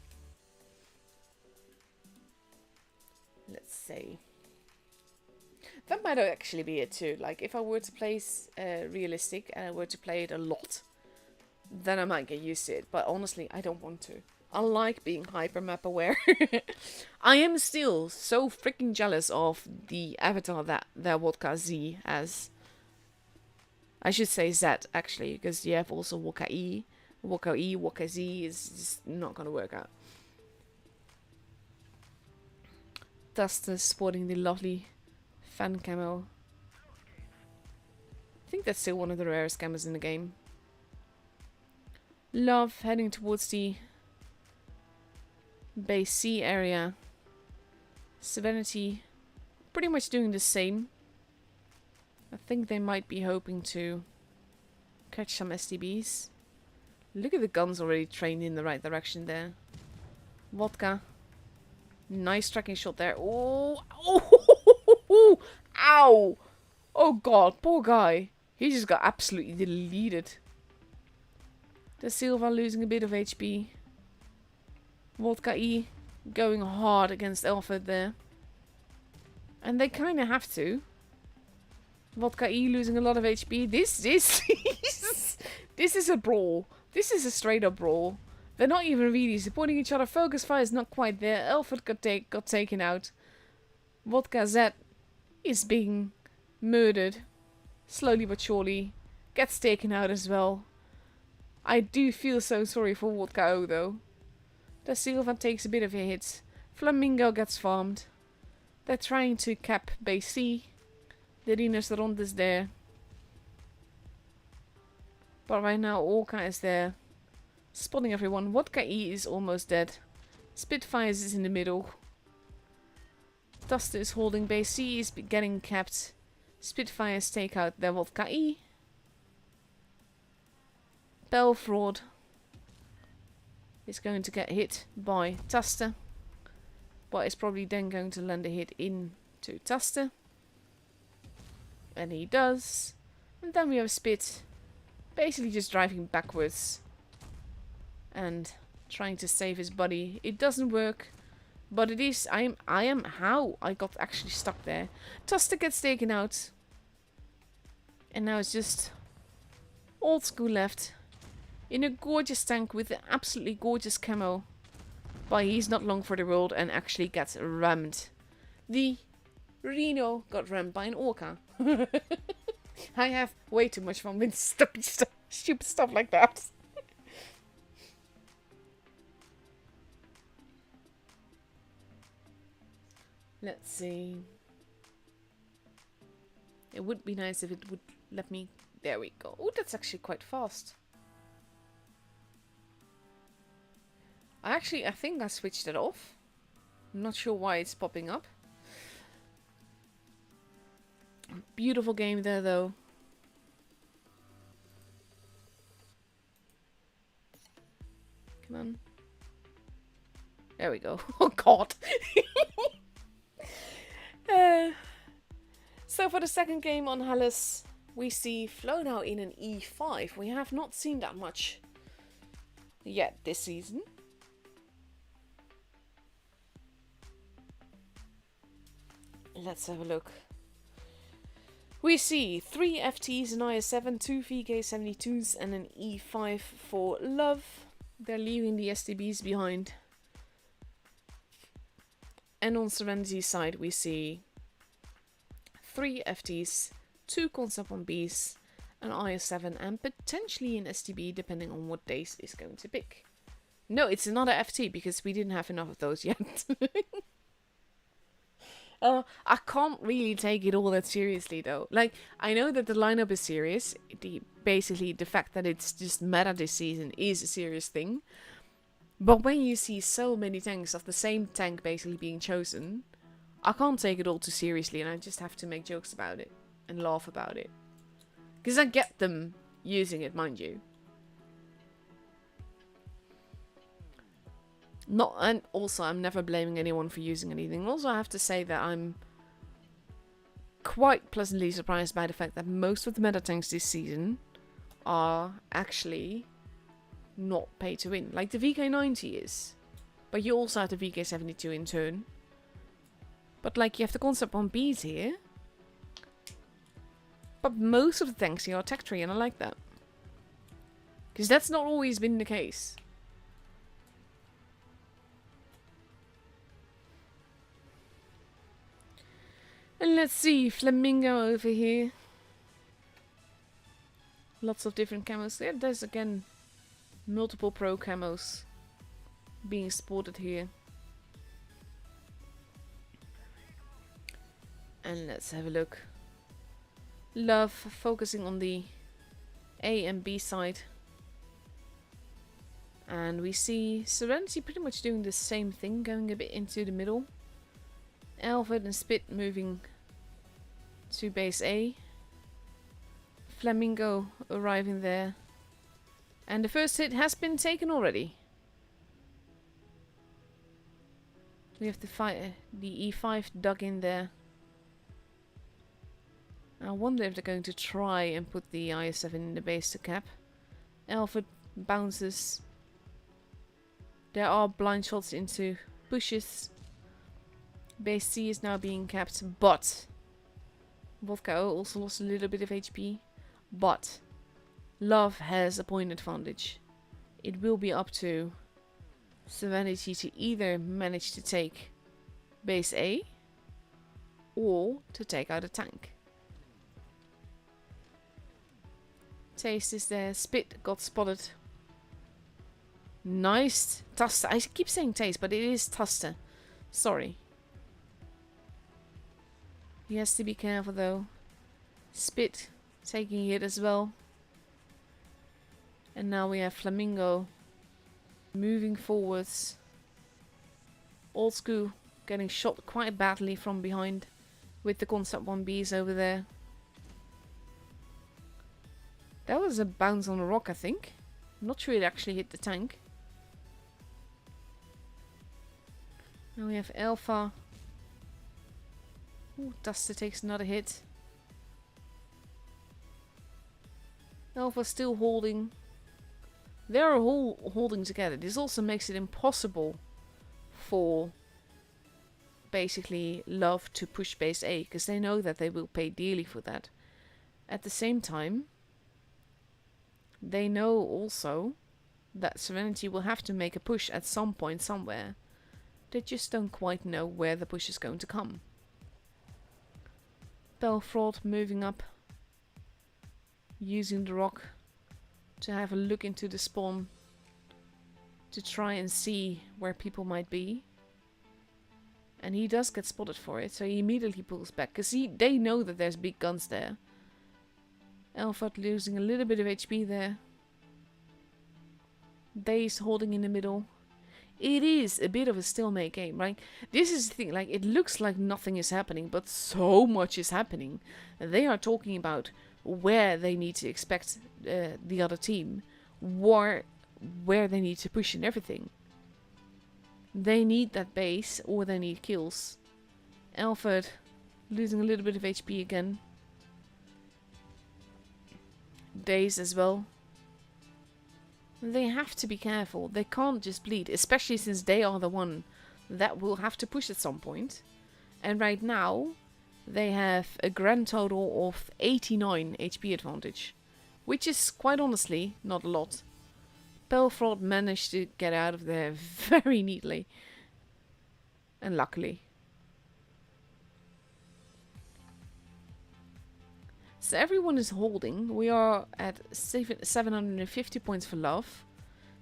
Let's see. That might actually be it too. Like, if I were to play realistic and I were to play it a lot, then I might get used to it. But honestly, I don't want to. I like being hyper map aware. I am still so freaking jealous of the avatar that Vodka Z has. I should say Z actually, because you have also Wokka E. Wokka Z is just not gonna work out. Duster sporting the lovely fan camo. I think that's still one of the rarest camos in the game. Love heading towards the base C area. Serenity pretty much doing the same. I think they might be hoping to catch some STBs. Look at the guns already trained in the right direction there. Vodka. Nice tracking shot there. Oh, oh, ow! Oh god, poor guy. He just got absolutely deleted. Da Silva losing a bit of HP. Vodka E going hard against Eleventh there. And they kind of have to. Vodka E losing a lot of HP. This is a brawl. This is a straight up brawl. They're not even really supporting each other. Focus fire is not quite there. Eleventh got taken out. Vodka Z is being murdered. Slowly but surely. Gets taken out as well. I do feel so sorry for Vodka O though. Da Silva takes a bit of a hit. Flamingo gets farmed. They're trying to cap base C. The Rhinoceronte is there. But right now Orca is there. Spotting everyone. Vodka E is almost dead. Spitfires is in the middle. Duster is holding base C, is getting capped. Spitfires take out their Vodka E. Bell Fraud is going to get hit by Duster. But is probably then going to land a hit into Duster. And he does. And then we have Spit basically just driving backwards and trying to save his buddy. It doesn't work, but it is. I am how I got actually stuck there. Duster gets taken out, and now it's just old school left in a gorgeous tank with an absolutely gorgeous camo. But he's not long for the world and actually gets rammed. The Reno got rammed by an Orca. I have way too much fun with stupid stuff like that. Let's see. It would be nice if it would let me... There we go. Oh, that's actually quite fast. I think I switched it off. I'm not sure why it's popping up. Beautiful game there, though. Come on. There we go. Oh, God. So for the second game on Hellas, we see Flo now in an E5. We have not seen that much yet this season. Let's have a look. We see 3 FTs, an IS-7, 2 VK-72s and an E5 for Love. They're leaving the STBs behind. And on Serenity's side we see 3 FTs, 2 concept 1Bs, an IS-7 and potentially an STB depending on what days is going to pick. No, it's another FT because we didn't have enough of those yet. I can't really take it all that seriously though. Like, I know that the lineup is serious. Basically, the fact that it's just meta this season is a serious thing. But when you see so many tanks of the same tank basically being chosen, I can't take it all too seriously and I just have to make jokes about it and laugh about it. Because I get them using it, mind you. And also, I'm never blaming anyone for using anything. Also, I have to say that I'm quite pleasantly surprised by the fact that most of the meta tanks this season are actually not pay to win. Like the VK90 is. But you also have the VK72 in turn. But like you have the concept on Bs here. But most of the tanks here are tech tree, and I like that. Because that's not always been the case. And let's see, Flamingo over here. Lots of different camos. There's again multiple pro camos being spotted here. And let's have a look. Love focusing on the A and B side. And we see Serenity pretty much doing the same thing, going a bit into the middle. Eleventh and Spit moving to base A. Flamingo arriving there. And the first hit has been taken already. We have the E5 dug in there. I wonder if they're going to try and put the IS-7 in the base to cap. Eleventh bounces. There are blind shots into bushes. Base C is now being capped, but Vodka also lost a little bit of HP. But Love has a point advantage. It will be up to Serenity to either manage to take base A or to take out a tank. Taste is there. Spit got spotted. Nice. Tuster. I keep saying Taste, but it is Tuster. Sorry. He has to be careful though. Spit taking it as well. And now we have Flamingo moving forwards. Old School getting shot quite badly from behind with the Concept 1Bs over there. That was a bounce on a rock, I think. I'm not sure it actually hit the tank. Now we have Alpha. Ooh, Duster takes another hit. Alpha still holding. They're all holding together. This also makes it impossible for basically Love to push base A, because they know that they will pay dearly for that. At the same time, they know also that Serenity will have to make a push at some point somewhere. They just don't quite know where the push is going to come. Belfraud moving up, using the rock to have a look into the spawn to try and see where people might be. And he does get spotted for it, so he immediately pulls back, because they know that there's big guns there. Eleventh losing a little bit of HP there. Daze holding in the middle. It is a bit of a stalemate game, right? This is the thing, like, it looks like nothing is happening, but so much is happening. They are talking about where they need to expect the other team, where they need to push and everything. They need that base, or they need kills. Eleventh losing a little bit of HP again. Daze as well. They have to be careful. They can't just bleed, especially since they are the one that will have to push at some point. And right now, they have a grand total of 89 HP advantage, which is quite honestly not a lot. Belfraud managed to get out of there very neatly, and luckily. So everyone is holding. We are at 750 points for Love.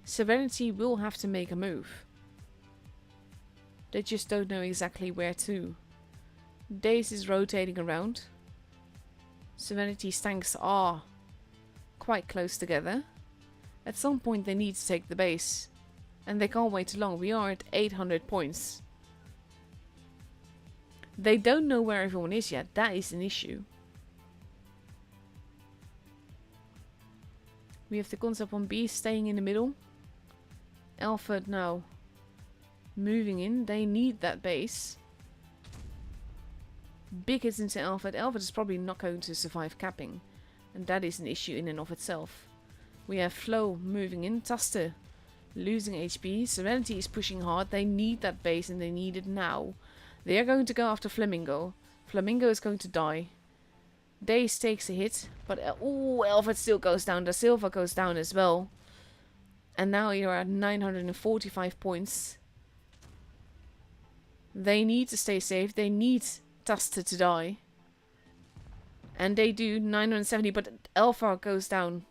Serenity will have to make a move. They just don't know exactly where to. Daze is rotating around. Serenity's tanks are quite close together. At some point they need to take the base. And they can't wait too long. We are at 800 points. They don't know where everyone is yet. That is an issue. We have the Concept 1B staying in the middle. Eleventh now moving in. They need that base. Big hits into Eleventh. Eleventh is probably not going to survive capping. And that is an issue in and of itself. We have Flow moving in. Taste losing HP. Serenity is pushing hard. They need that base and they need it now. They are going to go after Flamingo. Flamingo is going to die. Daze takes a hit. But Eleventh still goes down. Da Silva goes down as well. And now you're at 945 points. They need to stay safe. They need Taste to die. And they do 970. But Alpha goes down.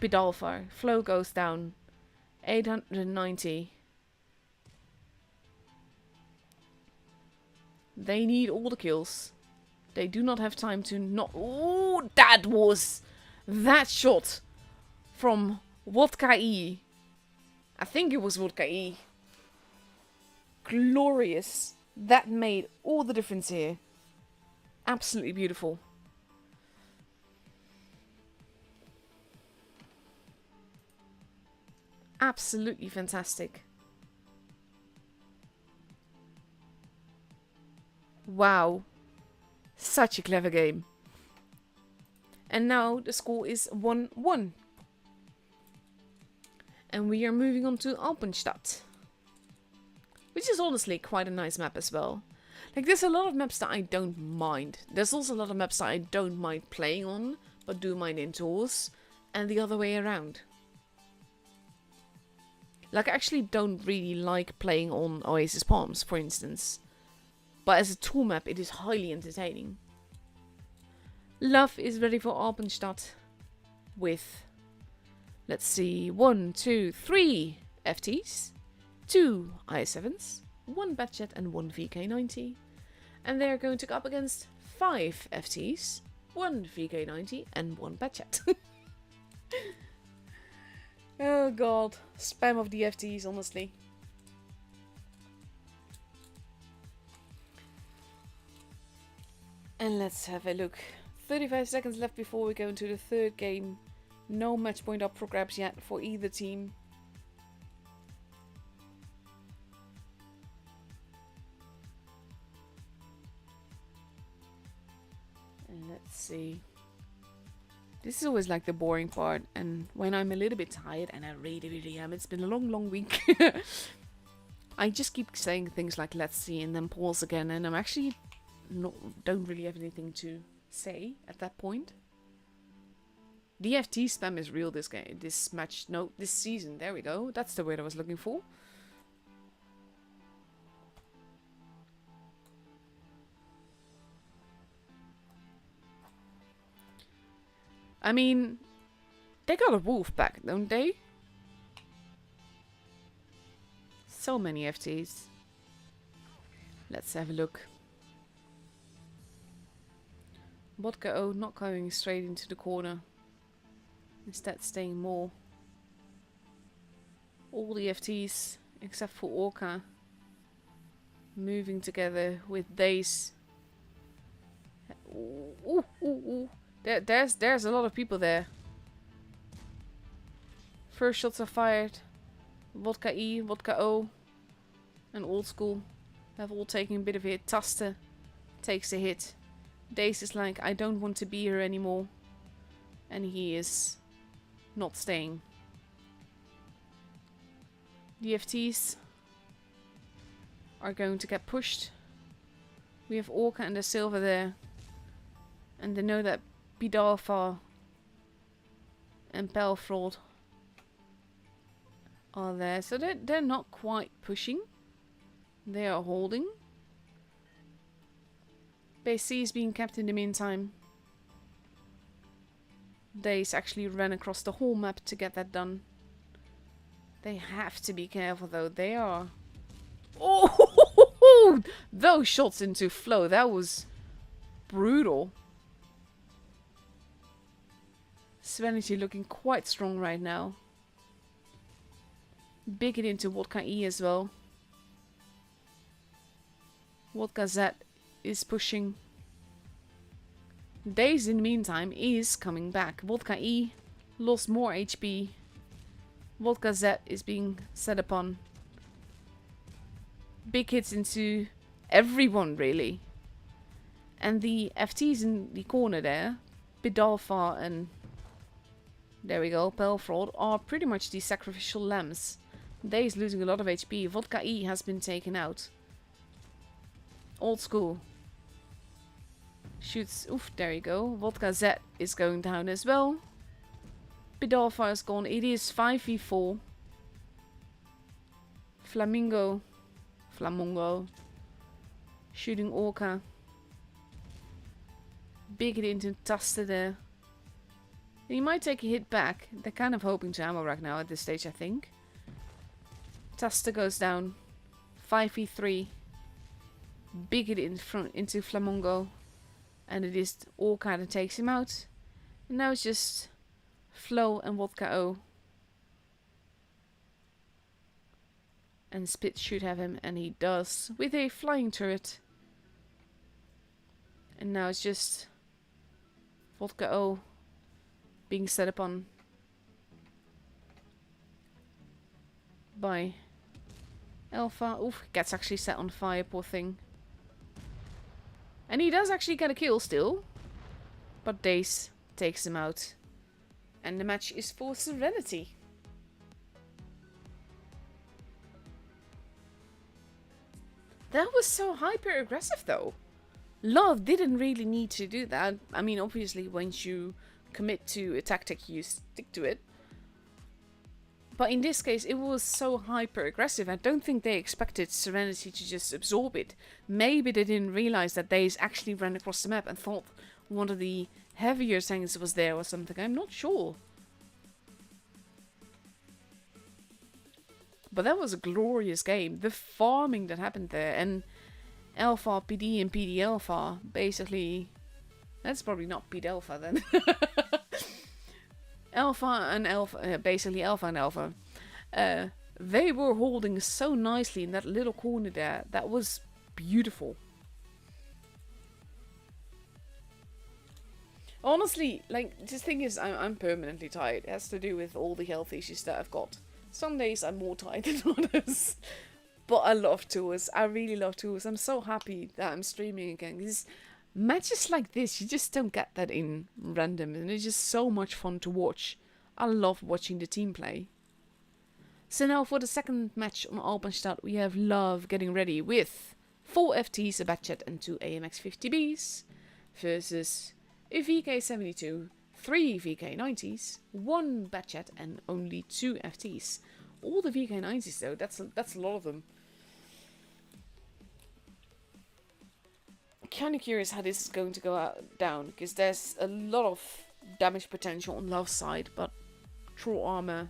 Bidalpha. Flow goes down. 890. They need all the kills. They do not have time to not... Ooh, that was... That shot from Vodka E. I think it was Vodka E. Glorious. That made all the difference here. Absolutely beautiful. Absolutely fantastic. Wow. Such a clever game. And now the score is 1-1. And we are moving on to Alpenstadt. Which is honestly quite a nice map as well. Like, there's a lot of maps that I don't mind. There's also a lot of maps that I don't mind playing on, but do mind indoors. And the other way around. Like, I actually don't really like playing on Oasis Palms, for instance. But as a tool map, it is highly entertaining. Love is ready for Alpenstadt with, let's see, 1, 2, 3 FTs, 2 IS7s, 1 Batchet and 1 VK90. And they're going to go up against 5 FTs, 1 VK90 and 1 Batchet. Oh god, spam of the FTs, honestly. And let's have a look. 35 seconds left before we go into the third game. No match point up for grabs yet for either team. And let's see. This is always like the boring part, and when I'm a little bit tired, and I really am, it's been a long week. I just keep saying things like let's see and then pause again, and I'm actually don't really have anything to say at that point. The FT spam is real this game, this match, no, this season, there we go, that's the word I was looking for. I mean, they got a wolf back, don't they? So many FTs. Let's have a look. Vodka O not going straight into the corner. Instead staying more. All the FTs, except for Orca, moving together with Daze. Ooh. There's a lot of people there. First shots are fired. Vodka E, Vodka O, and Old School have all taken a bit of a hit. Taste takes a hit. Daze is like, I don't want to be here anymore. And he is not staying. The FTs are going to get pushed. We have Orca and the Silver there. And they know that Bidalpha and Pelfrod are there. So they're not quite pushing. They are holding. Base C is being kept in the meantime. Daze actually ran across the whole map to get that done. They have to be careful though. They are... Oh! Those shots into Flow. That was brutal. Serenity looking quite strong right now. Big hit into Vodka E as well. Vodka Z is pushing. Daze in the meantime is coming back. Vodka E lost more HP. Vodka Z is being set upon. Big hits into everyone really. And the FTs in the corner there, Bidalpha and There we go. Pelfrod are pretty much the sacrificial lambs. They is losing a lot of HP. Vodka E has been taken out. Old school. Shoots. Oof, there you go. Vodka Z is going down as well. Bidalfa is gone. It is 5v4. Flamingo. Shooting Orca. Big it into Tasta there. He might take a hit back. They're kind of hoping to ammo rack now at this stage, I think. Tasta goes down. 5v3. Big it in front into Flamingo. And it is Orca that takes him out. And now it's just Flo and Vodka O. And Spit should have him, and he does, with a flying turret. And now it's just Vodka O being set upon by Alpha. Oof, gets actually set on fire, poor thing. And he does actually get a kill still. But Dace takes him out. And the match is for Serenity. That was so hyper aggressive though. Love didn't really need to do that. I mean, obviously once you commit to a tactic you stick to it. But in this case it was so hyper aggressive. I don't think they expected Serenity to just absorb it. Maybe they didn't realize that they actually ran across the map and thought one of the heavier tanks was there or something. I'm not sure. But that was a glorious game. The farming that happened there. And Alpha PD and PD Alpha basically... That's probably not PD Alpha then. Alpha and Alpha... basically Alpha and Alpha. They were holding so nicely in that little corner there. That was beautiful. Honestly, like, the thing is, I'm permanently tired. It has to do with all the health issues that I've got. Some days I'm more tired than others. But I love tours. I really love tours. I'm so happy that I'm streaming again. Because matches like this, you just don't get that in random. And it's just so much fun to watch. I love watching the team play. So now for the second match on Alpenstadt, we have Love getting ready with 4 FTs, a Batchat and 2 AMX 50Bs. Versus a VK72. 3 VK90s, 1 Batchat and only 2 FTs. All the VK90s though, that's a lot of them. Kinda curious how this is going to go down, because there's a lot of damage potential on Love's side, but true armor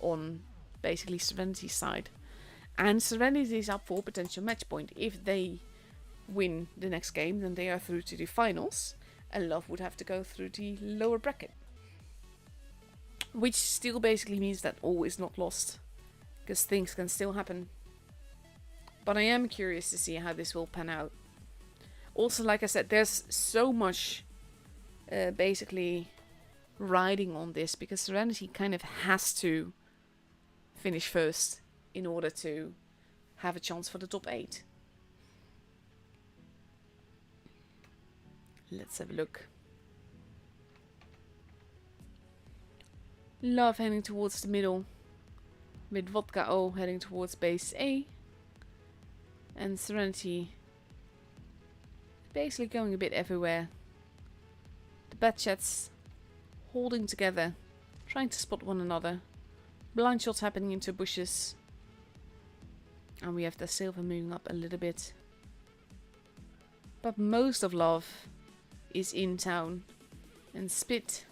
on basically Serenity's side. And Serenity is up for potential match point. If they win the next game, then they are through to the finals. And Love would have to go through the lower bracket. Which still basically means that all is not lost. Because things can still happen. But I am curious to see how this will pan out. Also, like I said, there's so much basically riding on this. Because Serenity kind of has to finish first in order to have a chance for the top 8. Let's have a look. Love heading towards the middle. With Vodka O heading towards base A. And Serenity basically going a bit everywhere. The Batchats holding together. Trying to spot one another. Blind shots happening into bushes. And we have the Silver moving up a little bit. But most of Love is in town, and Spit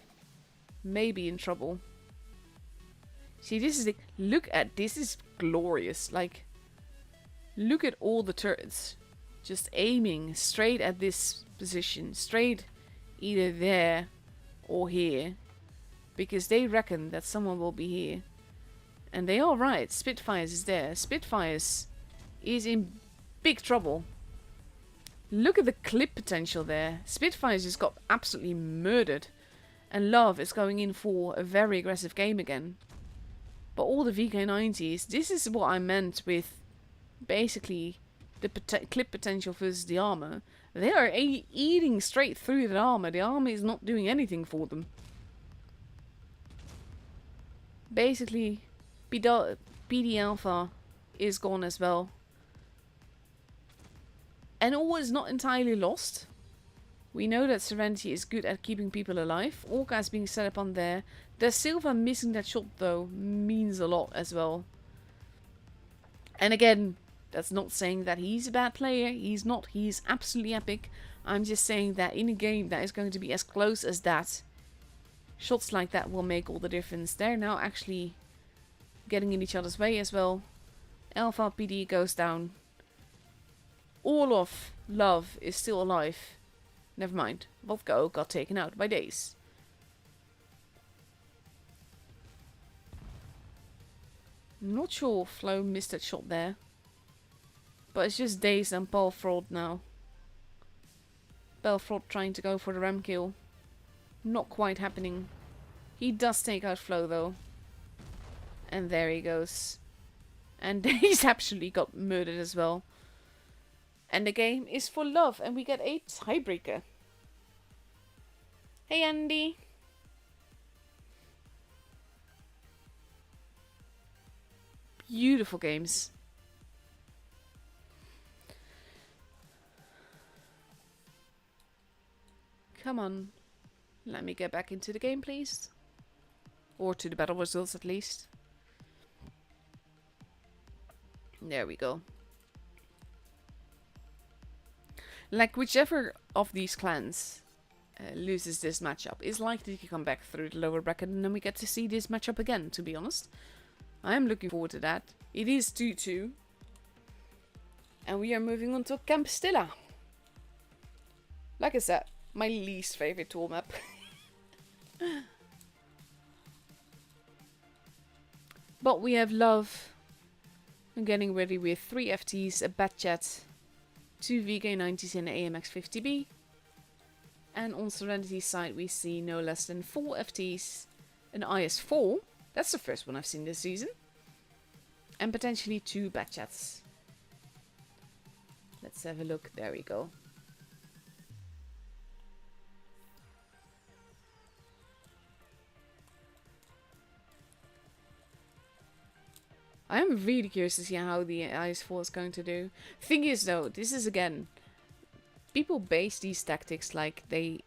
may be in trouble. See, this is the this is glorious. Like, look at all the turrets just aiming straight at this position, straight either there or here, because they reckon that someone will be here. And they are right. Spitfires is there. Spitfires is in big trouble. Look at the clip potential there. Spitfires just got absolutely murdered. And Love is going in for a very aggressive game again. But all the VK90s, this is what I meant with basically the clip potential versus the armor. They are eating straight through the armor. The armor is not doing anything for them. Basically, PD Alpha is gone as well. And all is not entirely lost. We know that Serenity is good at keeping people alive. Orca is being set up on there. The Silva missing that shot though means a lot as well. And again, that's not saying that he's a bad player. He's not. He's absolutely epic. I'm just saying that in a game that is going to be as close as that, shots like that will make all the difference. They're now actually getting in each other's way as well. Alpha PD goes down. All of Love is still alive. Never mind. Vodka got taken out by Days. Not sure Flo missed that shot there. But it's just Days and Belfrod now. Belfrod trying to go for the ram kill. Not quite happening. He does take out Flo though. And there he goes. And Days actually got murdered as well. And the game is for Love, and we get a tiebreaker. Hey Andy. Beautiful games. Come on. Let me get back into the game, please. Or to the battle results at least. There we go. Like, whichever of these clans loses this matchup is likely to come back through the lower bracket, and then we get to see this matchup again, to be honest. I am looking forward to that. It is 2-2. And we are moving on to Camp Stilla. Like I said, my least favorite tool map. But we have Love getting ready with 3 FTs, a Batchat, 2 VK90s and an AMX 50B. And on Serenity's side we see no less than 4 FTs, an IS-4, that's the first one I've seen this season, and potentially 2 Batchats. Let's have a look, there we go. I am really curious to see how the IS-4 is going to do. Thing is though, this is again, people base these tactics like they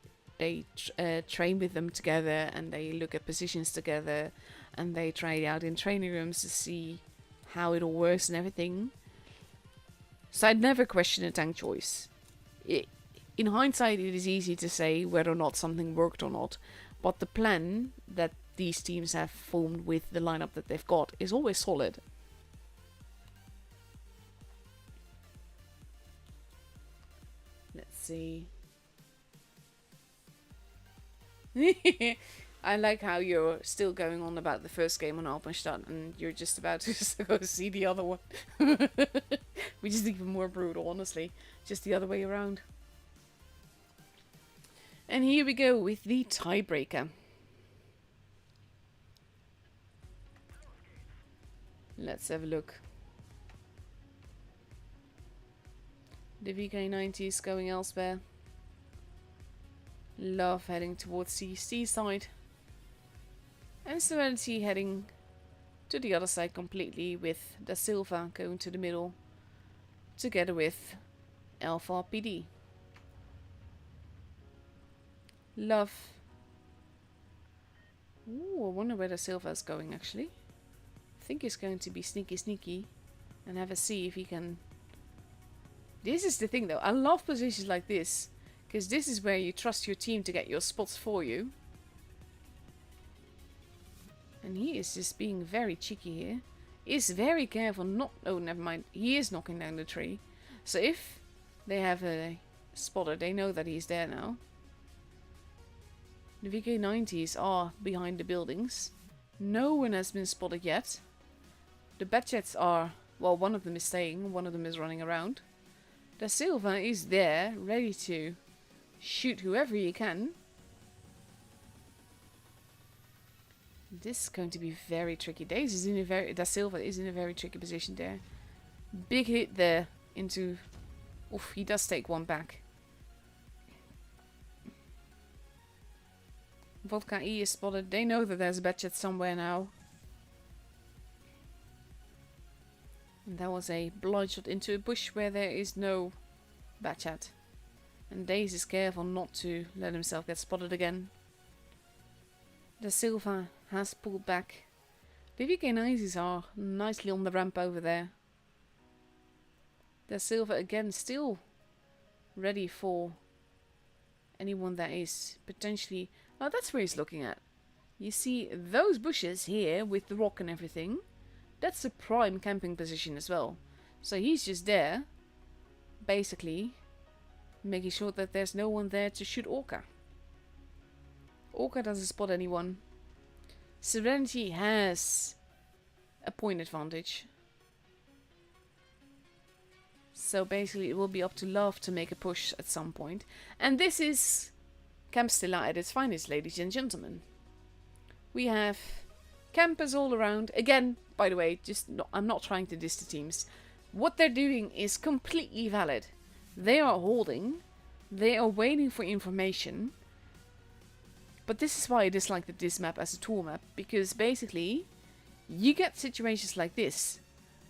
train with them together and they look at positions together and they try it out in training rooms to see how it all works and everything. So I'd never question a tank choice. In hindsight, it is easy to say whether or not something worked or not, but the plan that these teams have formed with the lineup that they've got is always solid. Let's see. I like how you're still going on about the first game on Alpenstadt and you're just about to go see the other one. Which is even more brutal, honestly. Just the other way around. And here we go with the tiebreaker. Let's have a look. The VK90 is going elsewhere. Love heading towards CST side. And Serenity heading to the other side completely, with Da Silva going to the middle together with Alpha PD. Love. Ooh, I wonder where Da Silva is going actually. I think he's going to be sneaky and have a see if he can. This is the thing though, I love positions like this, because this is where you trust your team to get your spots for you. And he is just being very cheeky here. Is very careful not... Oh, never mind. He is knocking down the tree. So if they have a spotter, they know that he's there now. The VK90s are behind the buildings. No one has been spotted yet. The Batchets are... Well, one of them is staying, one of them is running around. Da Silva is there, ready to shoot whoever he can. This is going to be very tricky. Da Silva is in a very tricky position there. Big hit there into... Oof, he does take one back. Vodka E is spotted. They know that there's a Batchet somewhere now. And that was a blind shot into a bush where there is no bat chat. And Daze is careful not to let himself get spotted again. The Silva has pulled back. The VK Nices are nicely on the ramp over there. The Silva again still ready for anyone that is potentially... Oh, that's where he's looking at. You see those bushes here with the rock and everything. That's a prime camping position as well. So he's just there, basically, making sure that there's no one there to shoot Orca. Orca doesn't spot anyone. Serenity has a point advantage. So basically it will be up to Love to make a push at some point. And this is Camp Stilla at its finest, ladies and gentlemen. We have campers all around. Again, by the way, I'm not trying to diss the teams. What they're doing is completely valid. They are holding. They are waiting for information. But this is why I dislike this map as a tour map. Because basically, you get situations like this,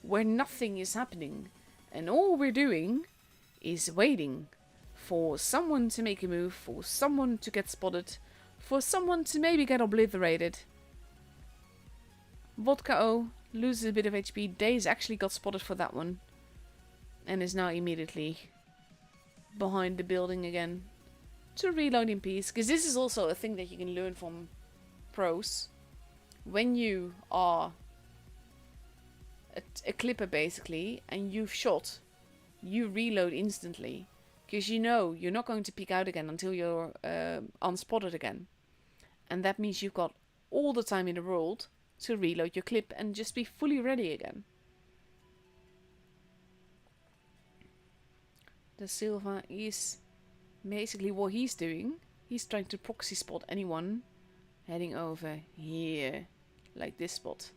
where nothing is happening. And all we're doing is waiting for someone to make a move, for someone to get spotted, for someone to maybe get obliterated. Vodka O loses a bit of HP. Daze actually got spotted for that one. And is now immediately behind the building again. To reload in peace. Because this is also a thing that you can learn from pros. When you are a clipper basically, and you've shot, you reload instantly. Because you know you're not going to peek out again until you're unspotted again. And that means you've got all the time in the world to reload your clip and just be fully ready again. The Silva is basically what he's doing. He's trying to proxy spot anyone heading over here, like this spot.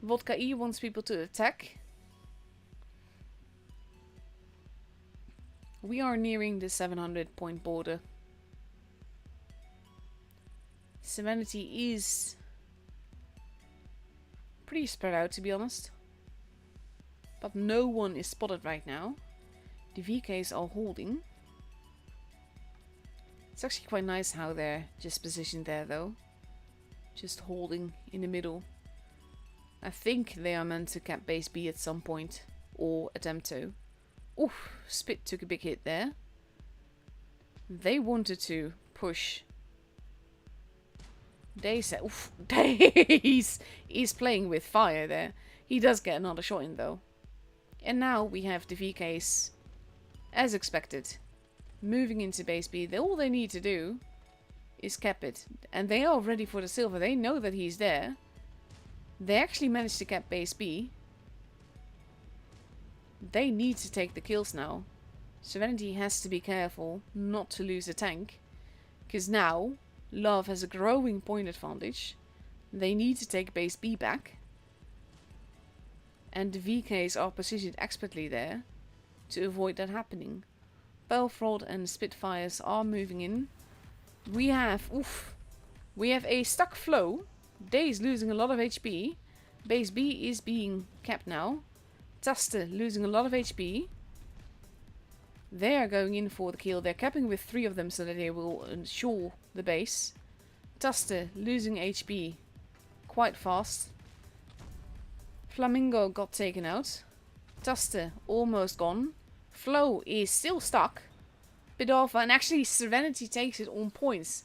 Vodka E wants people to attack. We are nearing the 700 point border. Serenity is pretty spread out, to be honest. But no one is spotted right now. The VKs are holding. It's actually quite nice how they're just positioned there though. Just holding in the middle. I think they are meant to cap base B at some point. Or attempt to. Oof, Spit took a big hit there. They wanted to push. They said, oof, he's playing with fire there. He does get another shot in though. And now we have the VKs, as expected, moving into base B. All they need to do is cap it. And they are ready for the Silver. They know that he's there. They actually managed to cap base B. They need to take the kills now. Serenity has to be careful not to lose a tank. Because now, Love has a growing point advantage. They need to take base B back. And the VKs are positioned expertly there to avoid that happening. Belfrod and Spitfires are moving in. We have a stuck flow. Day is losing a lot of HP. Base B is being capped now. Taste losing a lot of HP. They are going in for the kill. They're capping with 3 of them so that they will ensure the base. Taste losing HP quite fast. Flamingo got taken out. Taste almost gone. Flow is still stuck. Bidalva, and actually Serenity takes it on points.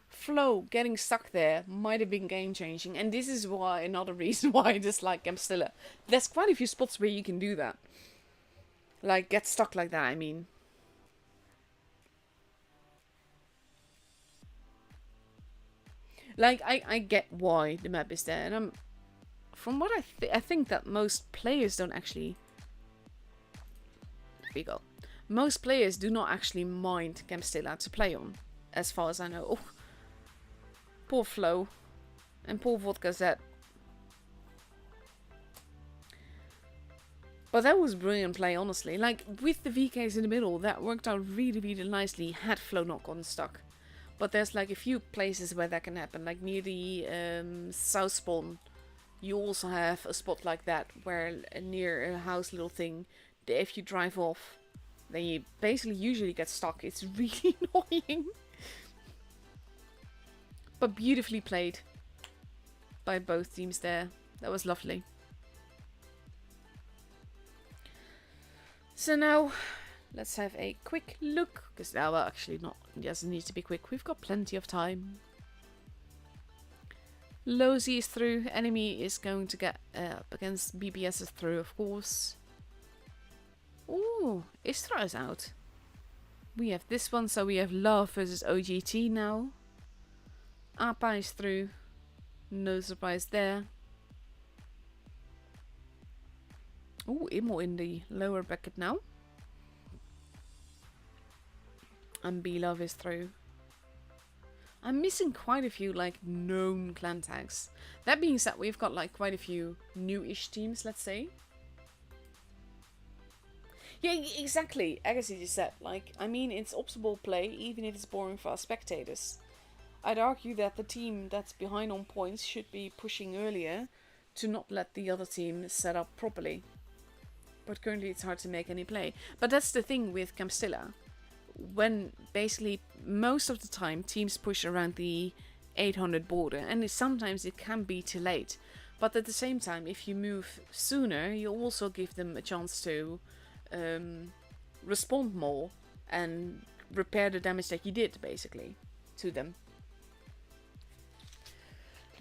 Flow getting stuck there might have been game changing, and this is why another reason why I dislike Camp Stilla. There's quite a few spots where you can do that. Like get stuck like that, I mean. Like I get why the map is there, and from what I think that most players don't actually. There we go. Most players do not actually mind Camp Stilla to play on, as far as I know. Oh, poor Flo. And poor Vodka Z. But that was brilliant play, honestly. Like, with the VKs in the middle, that worked out really, really nicely had Flo not gotten stuck. But there's like a few places where that can happen. Like near the south spawn you also have a spot like that where near a house little thing, if you drive off, then you basically usually get stuck. It's really annoying. But beautifully played by both teams there. That was lovely. So now, let's have a quick look. Because now, well, actually not, it doesn't need to be quick. We've got plenty of time. Lozy is through. Enemy is going to get up against BBS is through, of course. Ooh, Istra is out. We have this one, so we have Love versus OGT now. Appa is through. No surprise there. Ooh, Imo in the lower bracket now. And B-Love is through. I'm missing quite a few, like, known clan tags. That being said, we've got, like, quite a few new-ish teams, let's say. Yeah, exactly. As you just said, like, I mean, it's optimal play, even if it's boring for our spectators. I'd argue that the team that's behind on points should be pushing earlier to not let the other team set up properly. But currently it's hard to make any play. But that's the thing with Campstilla. When basically most of the time teams push around the 800 border, and sometimes it can be too late. But at the same time, if you move sooner, you also give them a chance to respond more and repair the damage that you did, basically, to them.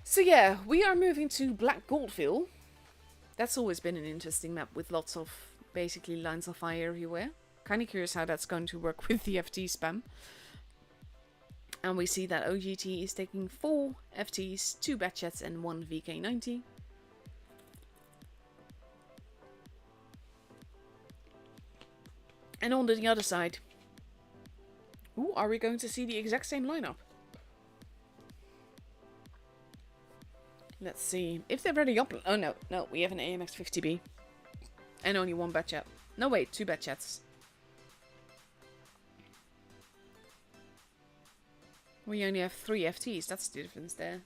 So yeah, we are moving to Black Goldville. That's always been an interesting map with lots of basically lines of fire everywhere. Kind of curious how that's going to work with the FT spam. And we see that OGT is taking 4 FTs, 2 Batchets and 1 VK90. And on the other side, ooh, are we going to see the exact same lineup? Let's see. If they've already uploaded... Oh no, no, we have an AMX 50B. And only 1 Batchet. No wait, 2 Batchets. We only have 3 FTs, that's the difference there.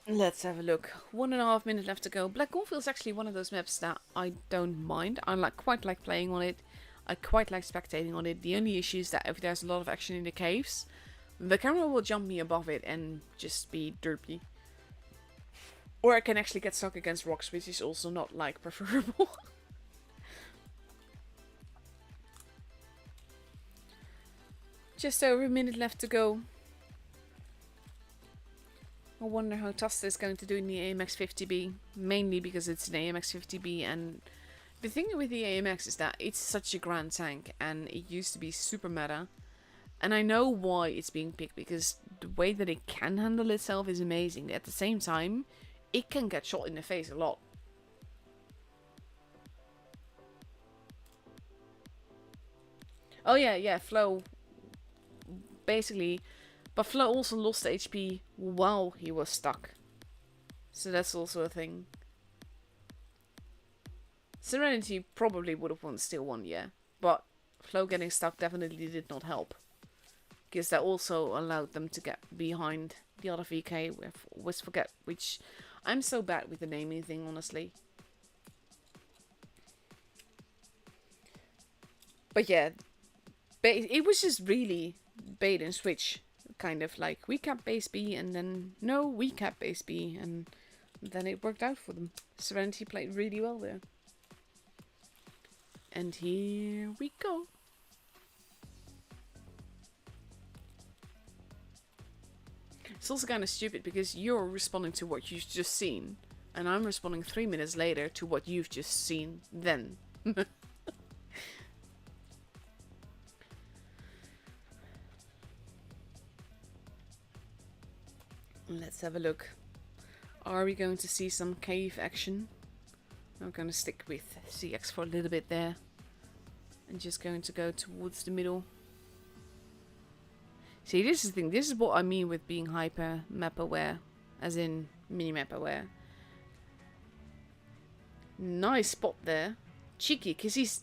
Let's have a look. 1.5 minutes left to go. Black Goldville is actually one of those maps that I don't mind. I quite like playing on it. I quite like spectating on it. The only issue is that if there's a lot of action in the caves, the camera will jump me above it and just be derpy. Or I can actually get stuck against rocks, which is also not, like, preferable. Just over a minute left to go. I wonder how Tusta is going to do in the AMX 50B. Mainly because it's an AMX 50B, and the thing with the AMX is that it's such a grand tank, and it used to be super meta. And I know why it's being picked, because the way that it can handle itself is amazing. At the same time, it can get shot in the face a lot. Oh yeah, Flo. Basically, but Flo also lost HP while he was stuck. So that's also a thing. Serenity probably would have still won, yeah. But Flo getting stuck definitely did not help. Because that also allowed them to get behind the other VK with Forget, which I'm so bad with the naming thing, honestly. But yeah, it was just really bait and switch. Kind of like, we cap base B, and then, no, we cap base B, and then it worked out for them. Serenity played really well there. And here we go. It's also kind of stupid because you're responding to what you've just seen, and I'm responding 3 minutes later to what you've just seen then. Let's have a look. Are we going to see some cave action? I'm going to stick with CX for a little bit there. And just going to go towards the middle. See, this is the thing. This is what I mean with being hyper map aware. As in mini-map aware. Nice spot there. Cheeky, because he's...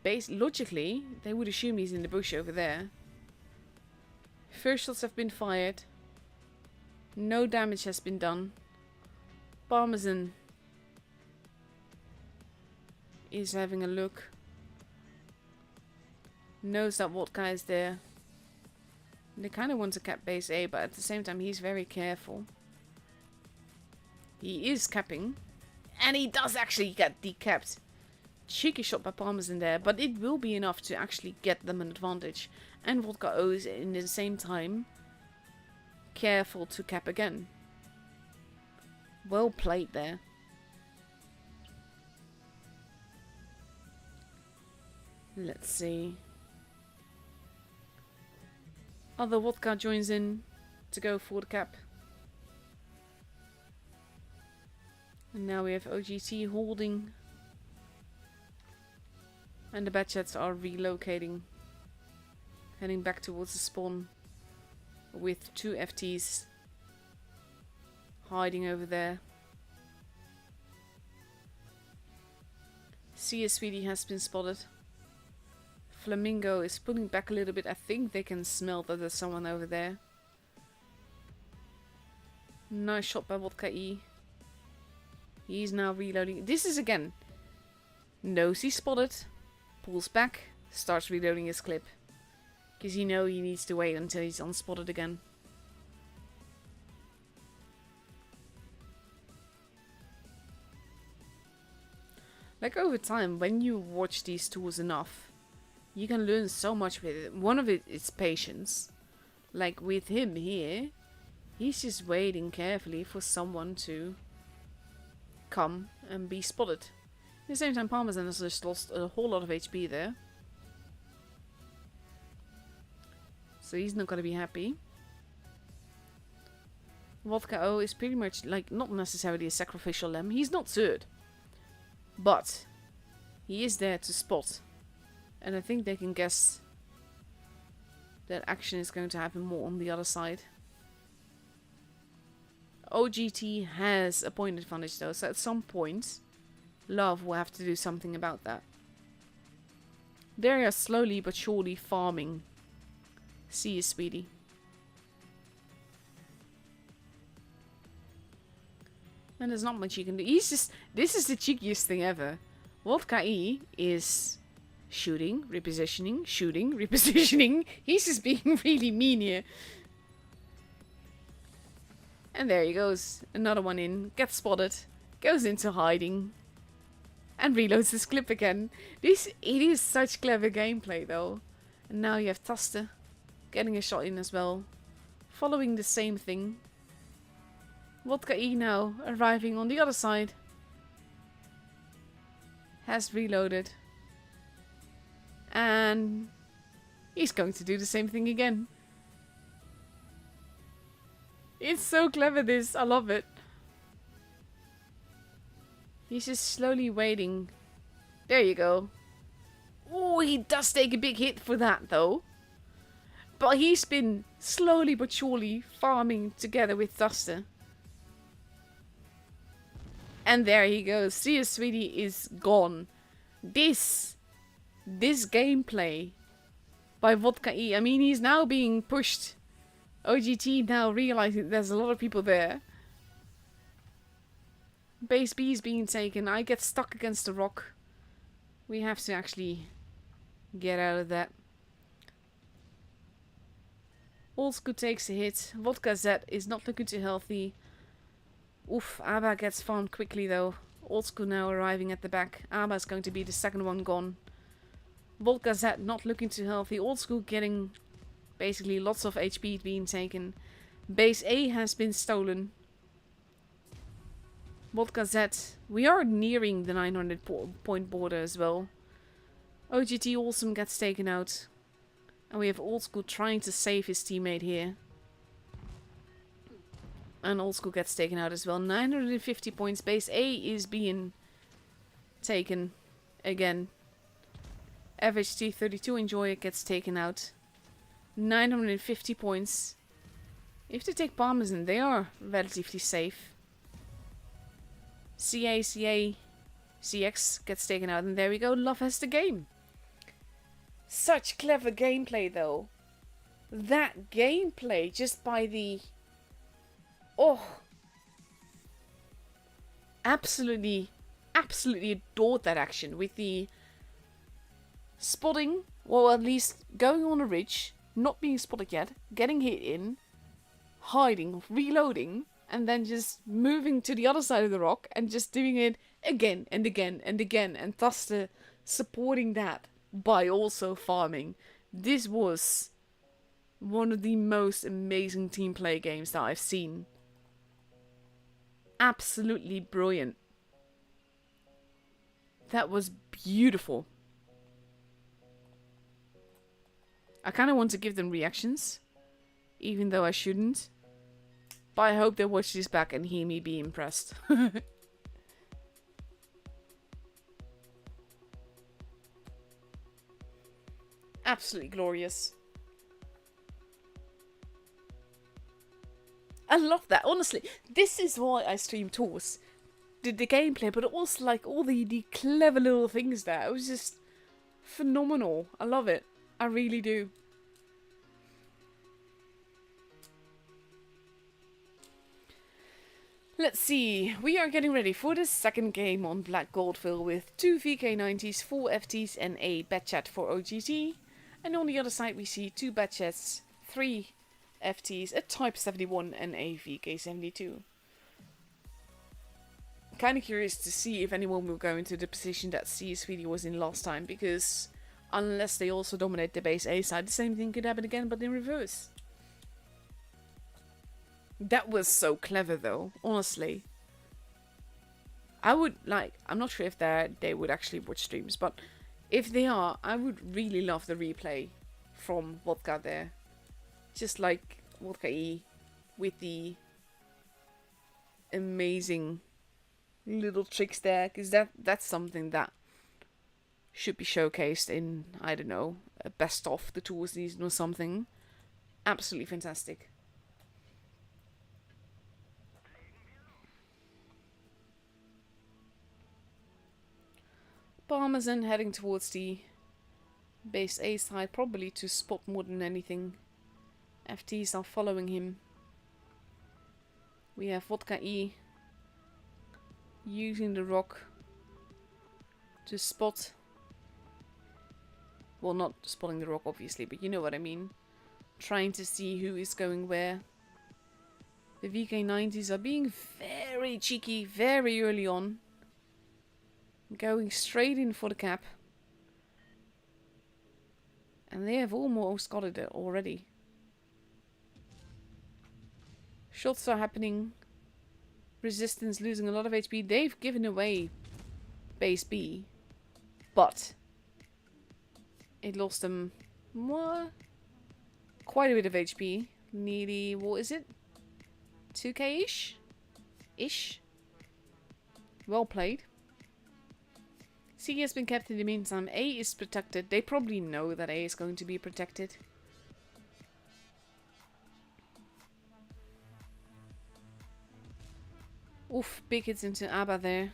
logically, they would assume he's in the bush over there. First shots have been fired. No damage has been done. Parmesan is having a look. Knows that Vodka is there. They kind of want to cap base A, but at the same time he's very careful. He is capping. And he does actually get decapped. Cheeky shot by Parmesan there, but it will be enough to actually get them an advantage. And Vodka O is in the same time careful to cap again. Well played there. Let's see. Other Vodka joins in to go for the cap. And now we have OGT holding. And the Batchets are relocating. Heading back towards the spawn. With 2 FTs hiding over there. Sweetie has been spotted. Flamingo is pulling back a little bit. I think they can smell that there's someone over there. Nice shot by Vodka E. He's now reloading. This is again. Knows he's spotted. Pulls back. Starts reloading his clip. Because he knows he needs to wait until he's unspotted again. Like over time, when you watch these tools enough, you can learn so much with it. One of it is patience. Like with him here, he's just waiting carefully for someone to come and be spotted. At the same time, Parmesan has just lost a whole lot of HP there. So he's not going to be happy. Vodka O is pretty much like not necessarily a sacrificial lamb. He's not third. But he is there to spot. And I think they can guess that action is going to happen more on the other side. OGT has a point advantage though, so at some point Love will have to do something about that. They are slowly but surely farming. See you, sweetie. And there's not much you can do. He's just... This is the cheekiest thing ever. Vodka E is shooting, repositioning, shooting, repositioning. He's just being really mean here. And there he goes. Another one in. Gets spotted. Goes into hiding. And reloads his clip again. It is such clever gameplay though. And now you have Taste getting a shot in as well. Following the same thing. Vodka E now arriving on the other side. Has reloaded. And he's going to do the same thing again. It's so clever this. I love it. He's just slowly waiting. There you go. Oh, he does take a big hit for that though. But he's been slowly but surely farming together with Taste. And there he goes. See you, sweetie is gone. This gameplay by Vodka E. I mean, he's now being pushed. OGT now realizing there's a lot of people there. Base B is being taken. I get stuck against the rock. We have to actually get out of that. Old School takes a hit. Vodka Z is not looking too healthy. Oof, Abba gets farmed quickly though. Old School now arriving at the back. Abba is going to be the second one gone. Vodka Z not looking too healthy. Old School getting basically lots of HP being taken. Base A has been stolen. Vodka Z. We are nearing the 900 point border as well. OGT Awesome gets taken out. And we have Old School trying to save his teammate here. And Old School gets taken out as well. 950 points. Base A is being taken again. Average T32 Enjoyer gets taken out. 950 points. If they take Parmesan, they are relatively safe. CA, CX gets taken out. And there we go. Love has the game. Such clever gameplay though. That gameplay just by the... Oh. Absolutely adored that action with the spotting, or at least going on a ridge, not being spotted yet, getting hit in, hiding, reloading, and then just moving to the other side of the rock and just doing it again and again and again, and thus supporting that by also farming. This was one of the most amazing team play games that I've seen. Absolutely brilliant. That was beautiful. I kind of want to give them reactions, even though I shouldn't. But I hope they watch this back and hear me be impressed. Absolutely glorious. I love that, honestly. This is why I stream tours. The gameplay, but also like all the clever little things there. It was just phenomenal. I love it. I really do. Let's see. We are getting ready for the second game on Black Goldfill with 2 VK90s, 4 FTs and a Batchat for OGT. And on the other side we see 2 Batchats, 3 FTs, a Type 71 and a VK72. Kind of curious to see if anyone will go into the position that CS3D was in last time, because unless they also dominate the base A side, the same thing could happen again, but in reverse. That was so clever though, honestly. I would like, I'm not sure if they would actually watch streams, but if they are, I would really love the replay from Vodka there. Just like Vodka E with the amazing little tricks there, because that's something that should be showcased in, I don't know, a best of the tour season or something. Absolutely fantastic. Parmesan heading towards the base A side, probably to spot more than anything. FTs are following him. We have Vodka E using the rock to spot. Well, not spotting the rock obviously, but you know what I mean. Trying to see who is going where. The VK90s are being very cheeky very early on. Going straight in for the cap. And they have almost got it already. Shots are happening. Resistance losing a lot of HP. They've given away base B. But it lost them quite a bit of HP. Nearly, what is it? 2k-ish? Ish? Well played. C has been kept in the meantime. A is protected. They probably know that A is going to be protected. Oof, big hits into Abba there.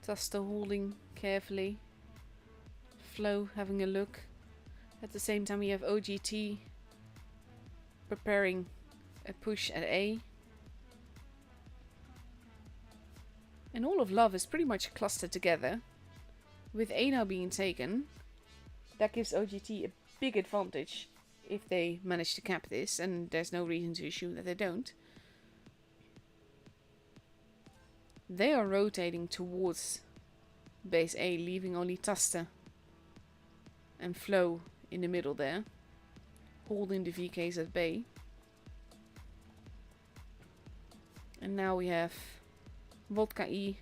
Tuster holding carefully. Flo having a look. At the same time we have OGT preparing a push at A. And all of Love is pretty much clustered together. With A now being taken, that gives OGT a big advantage if they manage to cap this, and there's no reason to assume that they don't. They are rotating towards base A, leaving only Tuster and Flo in the middle there, holding the VKs at bay. And now we have Vodka E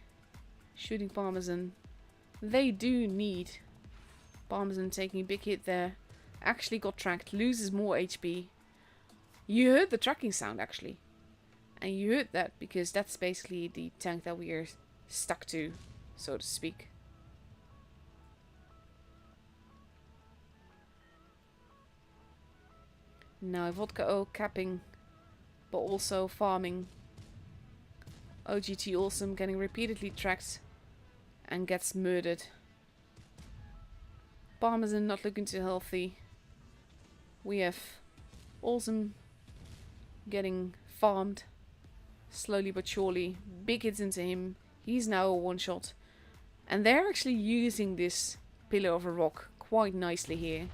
shooting Parmesan. They do need Parmesan taking a big hit there. Actually got tracked, loses more HP. You heard the tracking sound actually. And you heard that because that's basically the tank that we are stuck to, so to speak. Now Vodka O capping, but also farming. OGT Awesome getting repeatedly tracked and gets murdered. Parmesan not looking too healthy. We have Olsen getting farmed slowly but surely. Big hits into him. He's now a one-shot. And they're actually using this pillar of a rock quite nicely here.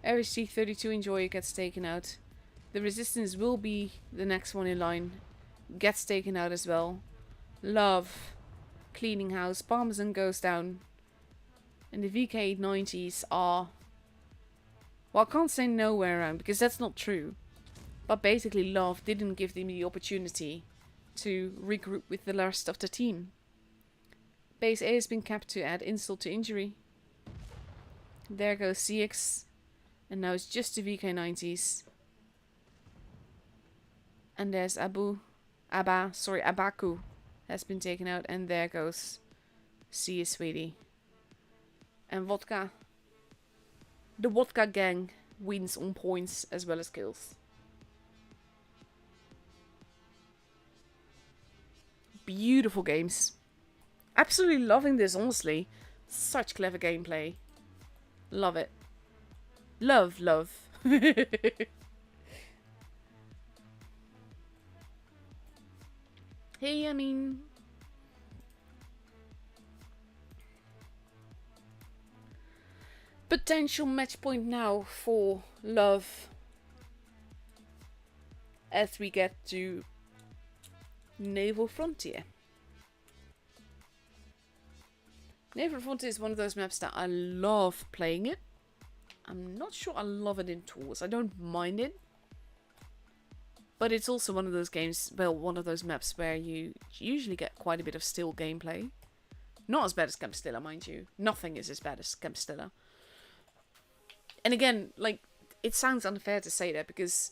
RSG 32 Enjoyer gets taken out. The Resistance will be the next one in line. Gets taken out as well. Love cleaning house. Parmesan goes down. And the VK90s are... well, I can't say nowhere around because that's not true. But basically Love didn't give them the opportunity to regroup with the rest of the team. Base A has been capped to add insult to injury. There goes CX. And now it's just the VK90s. And there's Abaku has been taken out. And there goes C Sweetie. And Vodka. The Vodka gang wins on points as well as kills. Beautiful games. Absolutely loving this, honestly. Such clever gameplay. Love it. Love. Hey, I mean... potential match point now for Love. As we get to Naval Frontier. Naval Frontier is one of those maps that I love playing it. I'm not sure I love it in tours. I don't mind it. But it's also one of those games, well, one of those maps where you usually get quite a bit of still gameplay. Not as bad as Campstella, mind you. Nothing is as bad as Campstella. And again, like, it sounds unfair to say that because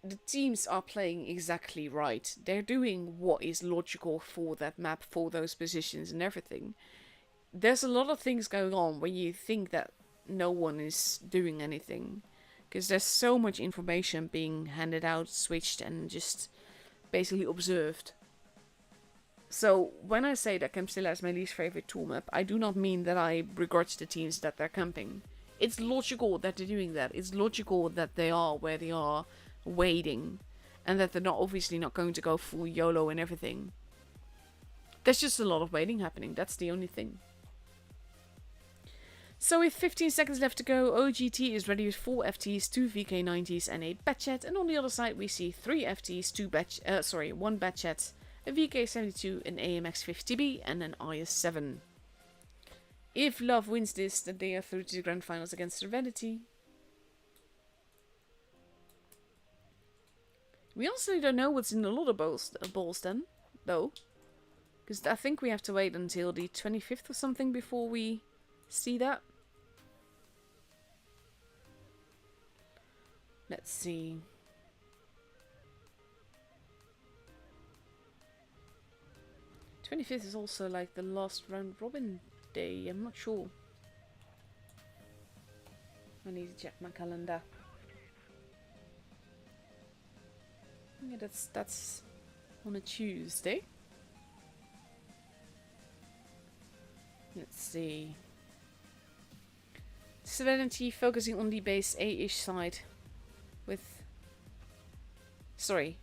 the teams are playing exactly right. They're doing what is logical for that map, for those positions and everything. There's a lot of things going on when you think that no one is doing anything. Because there's so much information being handed out, switched, and just basically observed. So, when I say that Campstella is my least favorite tool map, I do not mean that I begrudge the teams that they're camping. It's logical that they're doing that. It's logical that they are where they are, waiting. And that they're not obviously not going to go full YOLO and everything. There's just a lot of waiting happening. That's the only thing. So with 15 seconds left to go, OGT is ready with 4 FTs, 2 VK90s and a Batchat. And on the other side we see 3 FTs, 1 Batchat, a VK72, an AMX50B and an IS-7. If Love wins this, then they are through to the grand finals against Serenity. We also don't know what's in the lot of balls then, though. Because I think we have to wait until the 25th or something before we see that. Let's see. The 25th is also like the last round robin day. I'm not sure. I need to check my calendar. Yeah, that's on a Tuesday. Let's see. Serenity focusing on the base A-ish side with... Sorry.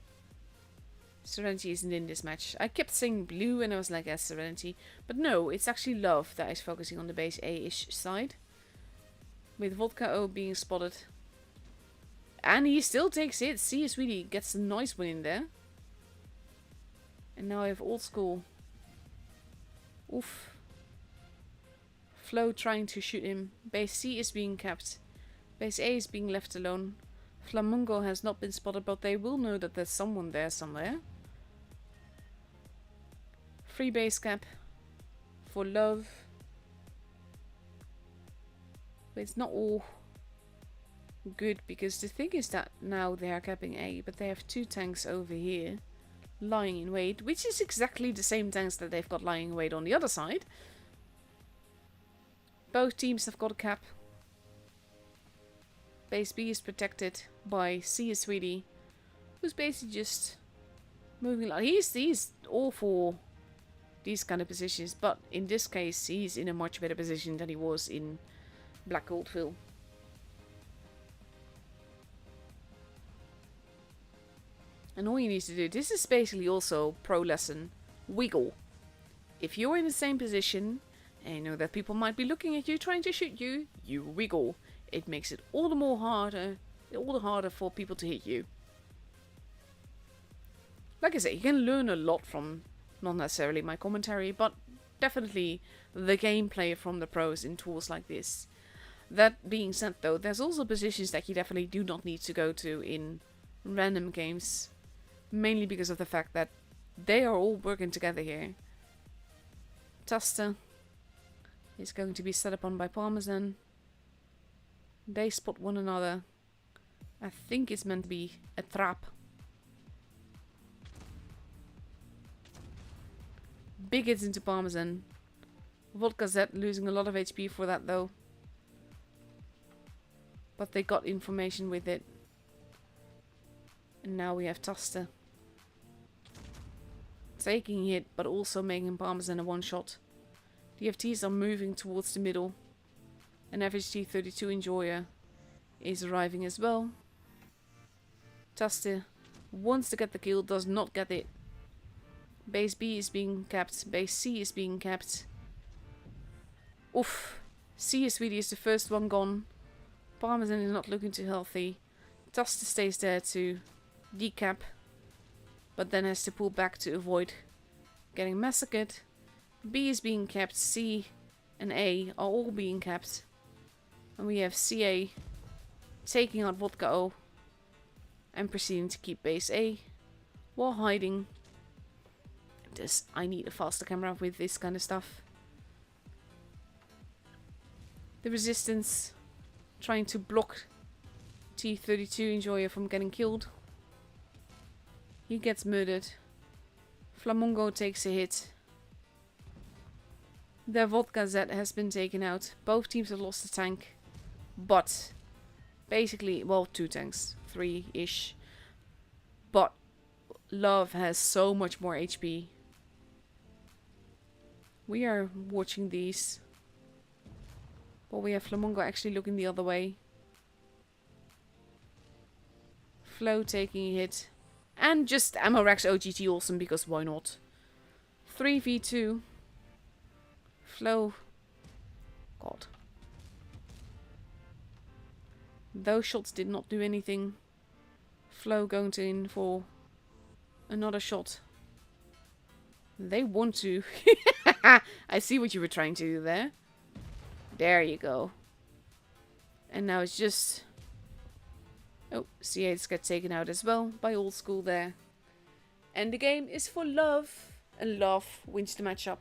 Serenity isn't in this match. I kept saying blue and I was like, Serenity. But no, it's actually Love that is focusing on the base A-ish side. With Vodka O being spotted. And he still takes it. See, Sweetie gets a nice one in there. And now I have Old School. Oof. Flo trying to shoot him. Base C is being capped. Base A is being left alone. Flamingo has not been spotted, but they will know that there's someone there somewhere. Free base cap for Love. But it's not all good, because the thing is that now they are capping A, but they have 2 tanks over here lying in wait, which is exactly the same tanks that they've got lying in wait on the other side. Both teams have got a cap. Base B is protected by C Sweetie, who's basically just moving like he's all for these kind of positions. But in this case, he's in a much better position than he was in Black Goldfield. And all you need to do, this is basically also pro lesson, wiggle. If you're in the same position, and you know that people might be looking at you trying to shoot you, you wiggle. It makes it all the harder for people to hit you. Like I say, you can learn a lot from, not necessarily my commentary, but definitely the gameplay from the pros in tools like this. That being said though, there's also positions that you definitely do not need to go to in random games. Mainly because of the fact that they are all working together here. Tuster is going to be set upon by Parmesan. They spot one another. I think it's meant to be a trap. Big hits into Parmesan. Vodka Z losing a lot of HP for that though. But they got information with it. And now we have Tuster taking hit, but also making Parmesan a one-shot. The FTs are moving towards the middle. An average T32 enjoyer is arriving as well. Tuster wants to get the kill, does not get it. Base B is being capped. Base C is being capped. Oof. C is really the first one gone. Parmesan is not looking too healthy. Tuster stays there to decap, but then has to pull back to avoid getting massacred. B is being kept. C and A are all being kept. And we have CA taking out Vodka O and proceeding to keep base A while hiding. I need a faster camera with this kind of stuff. The resistance trying to block T32 enjoyer from getting killed. He gets murdered. Flamongo takes a hit. Their Vodka Z has been taken out. Both teams have lost a tank. But basically, well, 2 tanks. 3-ish. But Love has so much more HP. We are watching these. But we have Flamongo actually looking the other way. Flo taking a hit. And just Amorex OGT awesome, because why not? 3v2. Flo. God. Those shots did not do anything. Flo going to in for another shot. They want to. I see what you were trying to do there. There you go. And now it's just... Oh, C8's got taken out as well by Old School there. And the game is for Love. And Love wins the matchup.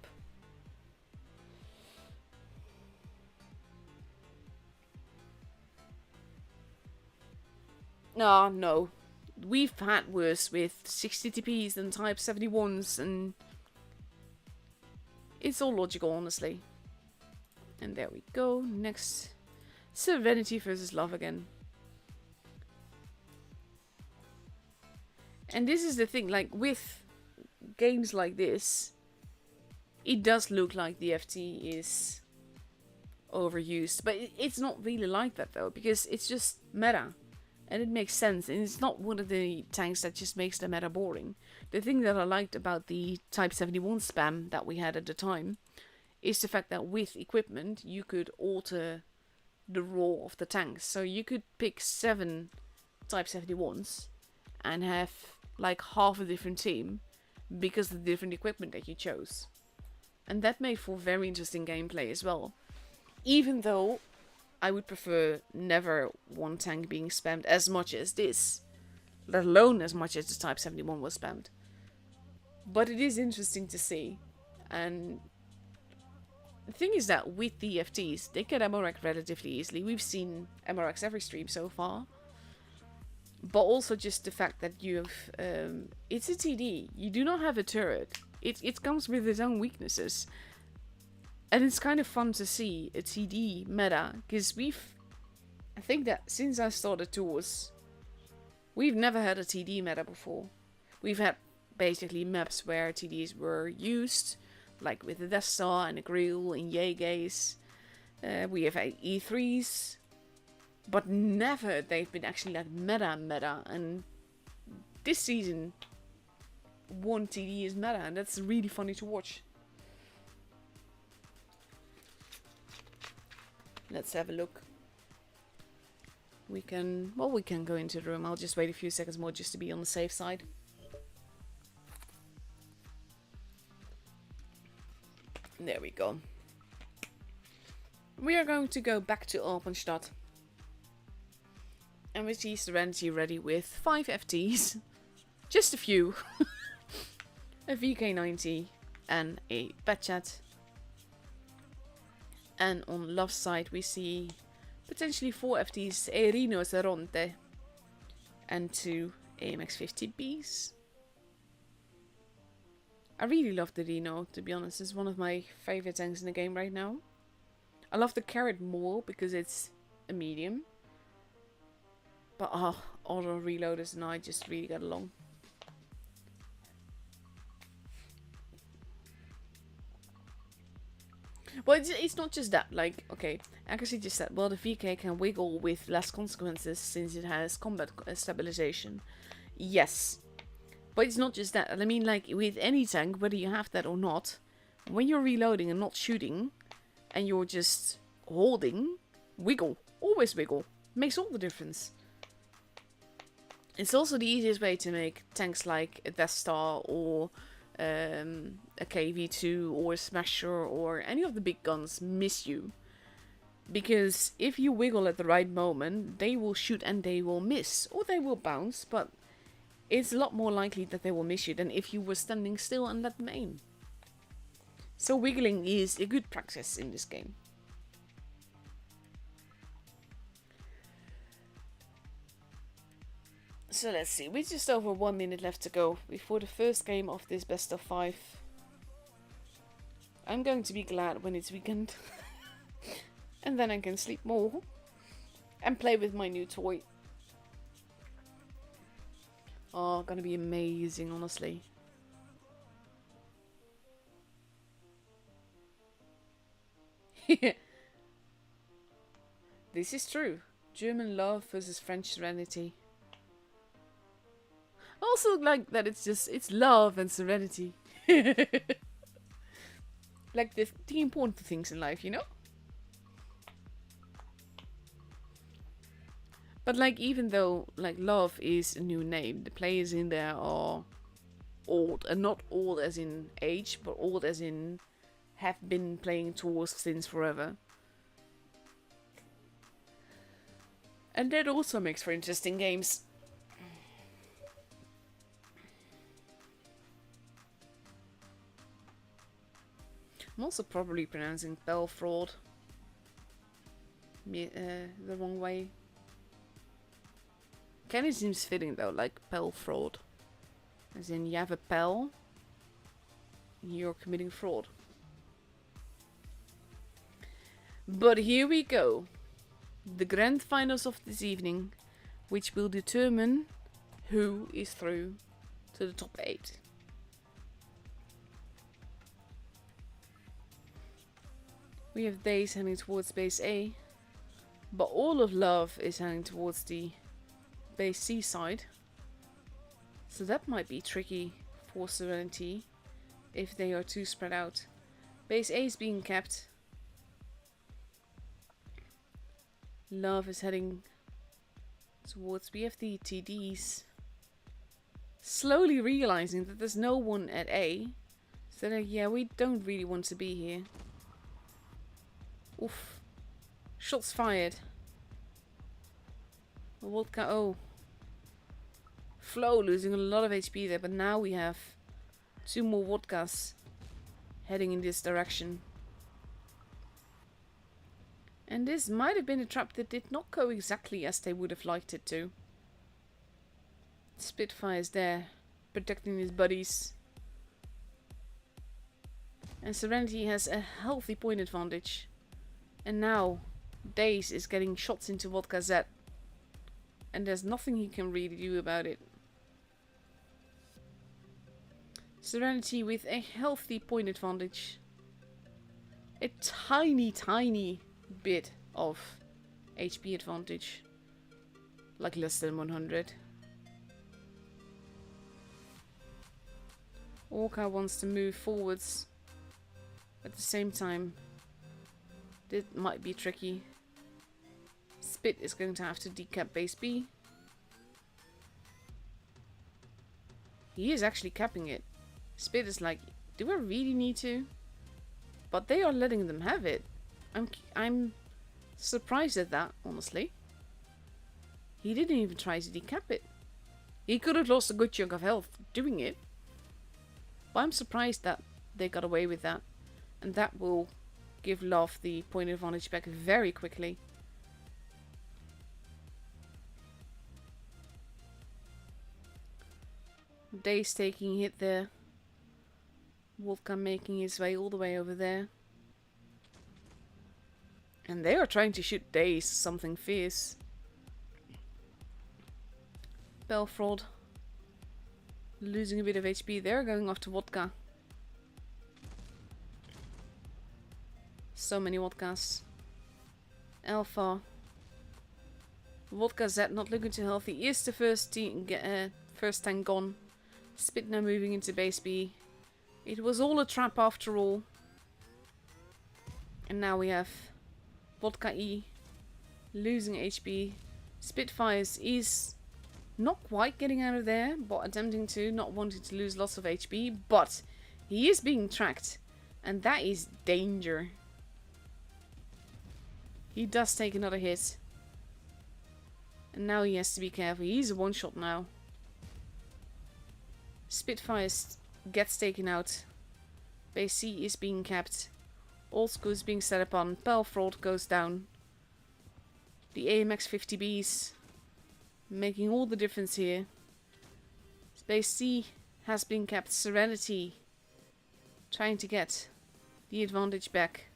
No. We've had worse with 60 TPs than Type 71s, and it's all logical, honestly. And there we go. Next, Serenity versus Love again. And this is the thing, like with games like this, it does look like the FT is overused, but it's not really like that though, because it's just meta. And it makes sense, and it's not one of the tanks that just makes the meta boring. The thing that I liked about the Type 71 spam that we had at the time is the fact that with equipment you could alter the role of the tanks. So you could pick 7 Type 71s and have like half a different team because of the different equipment that you chose. And that made for very interesting gameplay as well. Even though I would prefer never one tank being spammed as much as this, let alone as much as the Type 71 was spammed. But it is interesting to see. And the thing is that with the FTs, they get Amorex relatively easily. We've seen Amorex every stream so far. But also just the fact that you have... it's a TD. You do not have a turret. It comes with its own weaknesses. And it's kind of fun to see a TD meta, because I think that since I started tours, we've never had a TD meta before. We've had basically maps where TDs were used, like with the Death Star and the Grill and Jaegers. We have E3s, but never they've been actually like meta. And this season, one TD is meta, and that's really funny to watch. Let's have a look. We can go into the room. I'll just wait a few seconds more just to be on the safe side. There we go. We are going to go back to Alpenstadt. And we see Serenity ready with 5 FTs. Just a few. A VK90 and a Batchat. And on Love's side we see potentially 4 FTs, a Rhino Zeronte and 2 AMX-50Bs. I really love the Rhino, to be honest. It's one of my favorite tanks in the game right now. I love the Carrot more because it's a medium. But auto reloaders and I just really got along. Well, it's not just that. Like, okay, accuracy just said, well, the VK can wiggle with less consequences since it has combat stabilization. Yes. But it's not just that. I mean, like, with any tank, whether you have that or not, when you're reloading and not shooting, and you're just holding, wiggle. Always wiggle. Makes all the difference. It's also the easiest way to make tanks like a Death Star or a KV2 or a Smasher or any of the big guns miss you. Because if you wiggle at the right moment, they will shoot and they will miss. Or they will bounce, but it's a lot more likely that they will miss you than if you were standing still and let them aim. So wiggling is a good practice in this game. So let's see, we're just over 1 minute left to go before the first game of this best of 5. I'm going to be glad when it's weekend. And then I can sleep more. And play with my new toy. Oh, gonna be amazing, honestly. This is true. German love versus French serenity. I also like that it's love and serenity. Like the important things in life, you know? But like, even though like love is a new name, the players in there are old, and not old as in age, but old as in have been playing tours since forever. And that also makes for interesting games. I'm also probably pronouncing Pel fraud the wrong way. Kind of seems fitting though, like Pel fraud. As in, you have a Pel, you're committing fraud. But here we go. The grand finals of this evening, which will determine who is through to the top 8. We have Days heading towards base A, but all of Love is heading towards the base C side. So that might be tricky for Serenity if they are too spread out. Base A is being kept. Love is heading towards BFD TDs. Slowly realizing that there's no one at A. So they're like, yeah, we don't really want to be here. Oof. Shots fired. Vodka, oh. Flo losing a lot of HP there, but now we have 2 more vodkas heading in this direction. And this might have been a trap that did not go exactly as they would have liked it to. Spitfire's there, protecting his buddies. And Serenity has a healthy point advantage. And now, Days is getting shots into Vodka Z. And there's nothing he can really do about it. Serenity with a healthy point advantage. A tiny bit of HP advantage. Like less than 100. Orca wants to move forwards. At the same time, this might be tricky. Spit is going to have to decap base B. He is actually capping it. Spit is like, do I really need to? But they are letting them have it. I'm surprised at that, honestly. He didn't even try to decap it. He could have lost a good chunk of health doing it. But I'm surprised that they got away with that. And that will give Love the point advantage back very quickly. Daze taking a hit there. Wolfka making his way all the way over there. And they are trying to shoot Daze something fierce. Belfrod losing a bit of HP. They're going after Vodka. So many Vodkas. Alpha. Vodka Z not looking too healthy. Is the first tank gone. Spit now moving into base B. It was all a trap after all. And now we have Vodka E losing HP. Spitfires is not quite getting out of there, but attempting to, not wanting to lose lots of HP. But he is being tracked. And that is danger. He does take another hit. And now he has to be careful. He's a one-shot now. Spitfire gets taken out. Base C is being capped. Old School is being set upon. Belfrod goes down. The AMX 50Bs making all the difference here. Base C has been capped. Serenity trying to get the advantage back.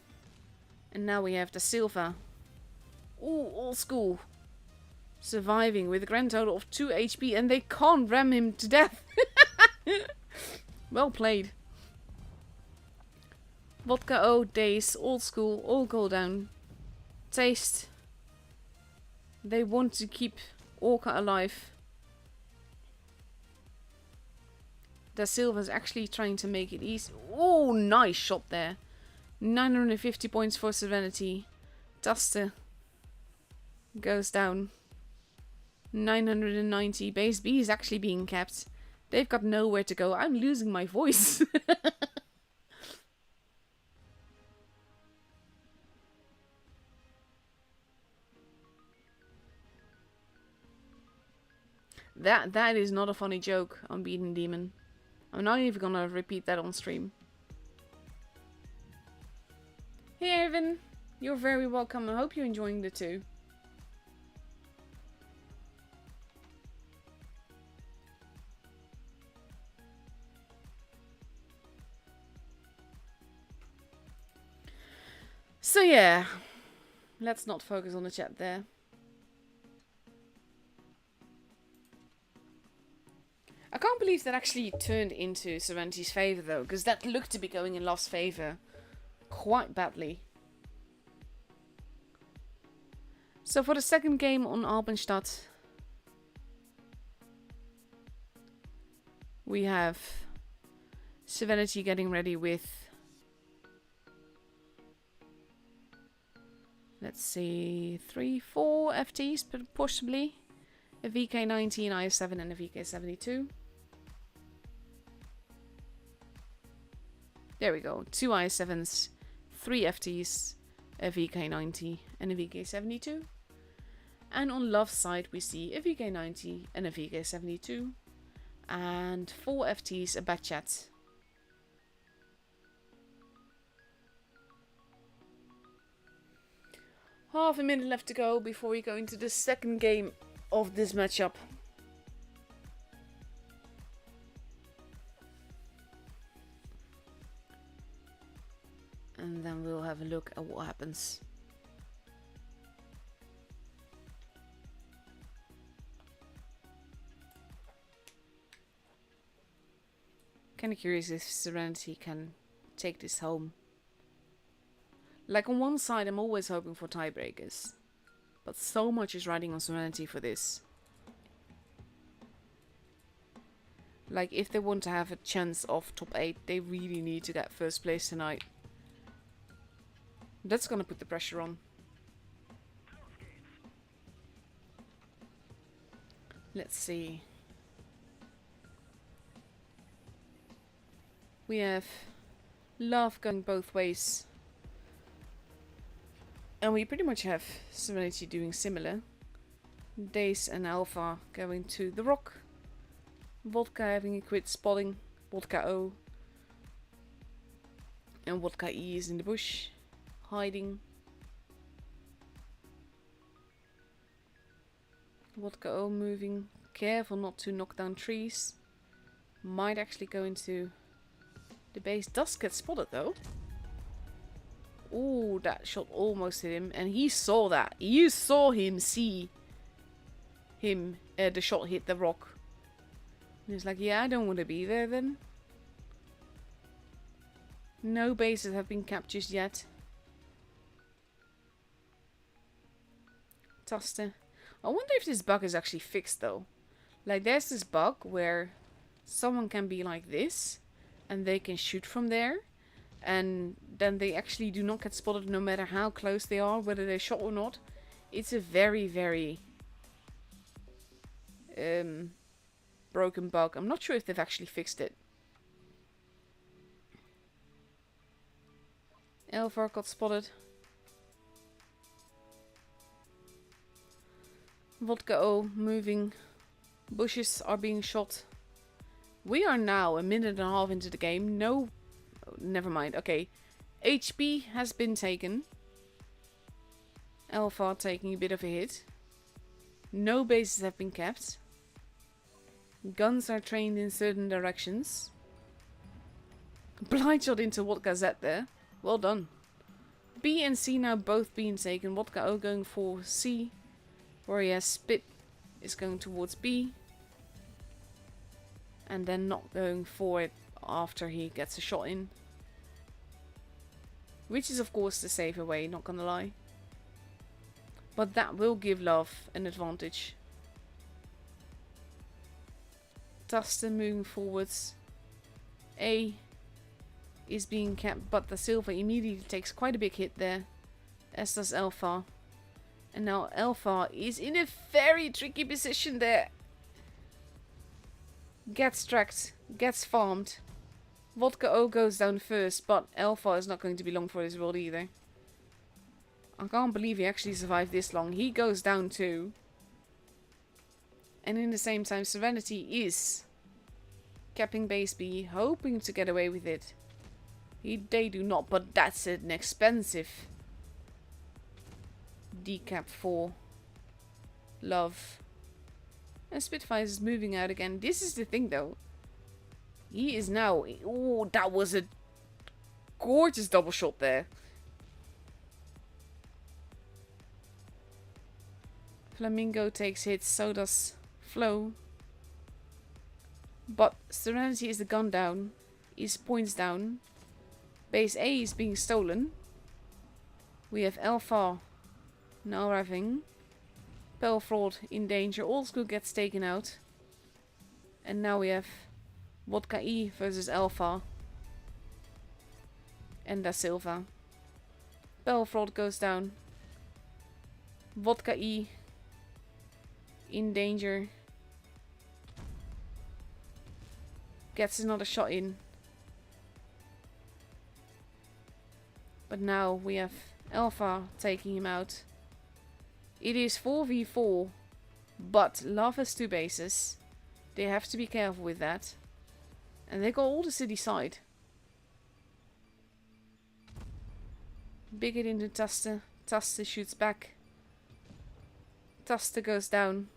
And now we have the Silva. Ooh, Old School surviving with a grand total of 2 HP, and they can't ram him to death. Well played. Vodka O, Daze, Old School, all go down. Taste. They want to keep Orca alive. Da Silva's actually trying to make it easy. Oh, nice shot there. 950 points for Serenity. Duster goes down. 990. Base B is actually being kept. They've got nowhere to go. I'm losing my voice. That is not a funny joke on Beaten Demon. I'm not even gonna repeat that on stream. Hey Evan, you're very welcome. I hope you're enjoying the two. So yeah, let's not focus on the chat there. I can't believe that actually turned into Serenity's favour though, because that looked to be going in Love's favour quite badly. So for the second game on Albenstadt, we have Serenity getting ready with, let's see, 3-4 FTs possibly. A VK90, an IS-7 and a VK72. There we go. 2 IS-7s, 3 FTs, a VK90 and a VK72. And on Love's side we see a VK90 and a VK72. And 4 FTs, a Batchat. Half a minute left to go before we go into the second game of this matchup. And then we'll have a look at what happens. Kind of curious if Serenity can take this home. Like on one side, I'm always hoping for tiebreakers. But so much is riding on Serenity for this. Like, if they want to have a chance of top 8, they really need to get first place tonight. That's gonna put the pressure on. Let's see. We have love going both ways. And we pretty much have Serenity doing similar. Dace and Alpha going to the rock. Vodka having a quit spotting. Vodka O. And Vodka E is in the bush. Hiding. Vodka O moving. Careful not to knock down trees. Might actually go into the base. Does get spotted though. Ooh, that shot almost hit him. And he saw that. You saw him see him. The shot hit the rock. And he's like, yeah, I don't want to be there then. No bases have been captured yet. Taste. I wonder if this bug is actually fixed though. Like there's this bug where someone can be like this. And they can shoot from there. And then they actually do not get spotted no matter how close they are. Whether they're shot or not. It's a very, very broken bug. I'm not sure if they've actually fixed it. Elvar got spotted. Vodka O moving. Bushes are being shot. We are now a minute and a half into the game. No, oh, never mind. Okay, HP has been taken. Alpha taking a bit of a hit. No bases have been kept. Guns are trained in certain directions. Blind shot into Vodka Z there. Well done. B and C now both being taken. Vodka O going for C. Where he has Spit is going towards B. And then not going for it after he gets a shot in. Which is of course the safer way, not gonna lie. But that will give Love an advantage. Dustin moving forwards. A is being kept, but the Silver immediately takes quite a big hit there. As does Alpha. And now Alpha is in a very tricky position there. Gets tracked, gets farmed. Vodka O goes down first, but Alpha is not going to be long for this world either. I can't believe he actually survived this long. He goes down too. And in the same time, Serenity is capping base B, hoping to get away with it. They do not, but that's an expensive decap for Love. And Spitfire is moving out again. This is the thing though. He is now... Oh, that was a gorgeous double shot there. Flamingo takes hits, so does Flo. But Serenity is the gun down. Is points down. Base A is being stolen. We have Alpha now arriving. Pell Fraud in danger. Old School gets taken out. And now we have Vodka E versus Alpha. And Da Silva. Pell Fraud goes down. Vodka E in danger. Gets another shot in. But now we have Alpha taking him out. It is 4v4, but Love has 2 bases. They have to be careful with that. And they got all the city side. Big hit into Taste. Taste shoots back. Taste goes down.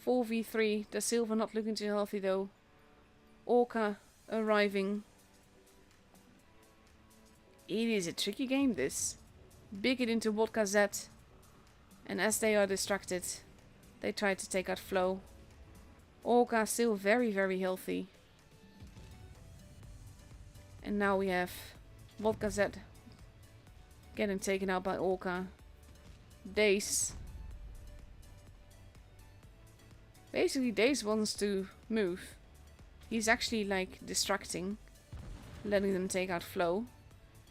4v3. Da Silva not looking too healthy though. Orca arriving. It is a tricky game this. Big hit into Vodka Z. And as they are distracted, they try to take out Flo. Orca still very, very healthy. And now we have Vodka Z getting taken out by Orca. Dace. Basically, Dace wants to move. He's actually like distracting, letting them take out Flo.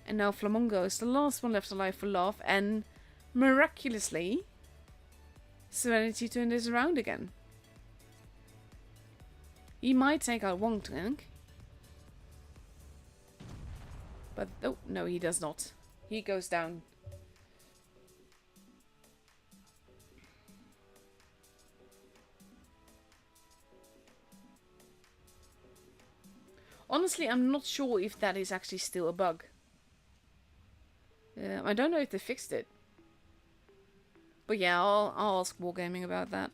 And now Flamongo is the last one left alive for Love, and miraculously, Serenity turned this around again. He might take out Wong Tank. But, oh, no, he does not. He goes down. Honestly, I'm not sure if that is actually still a bug. I don't know if they fixed it. But yeah, I'll ask Wargaming about that.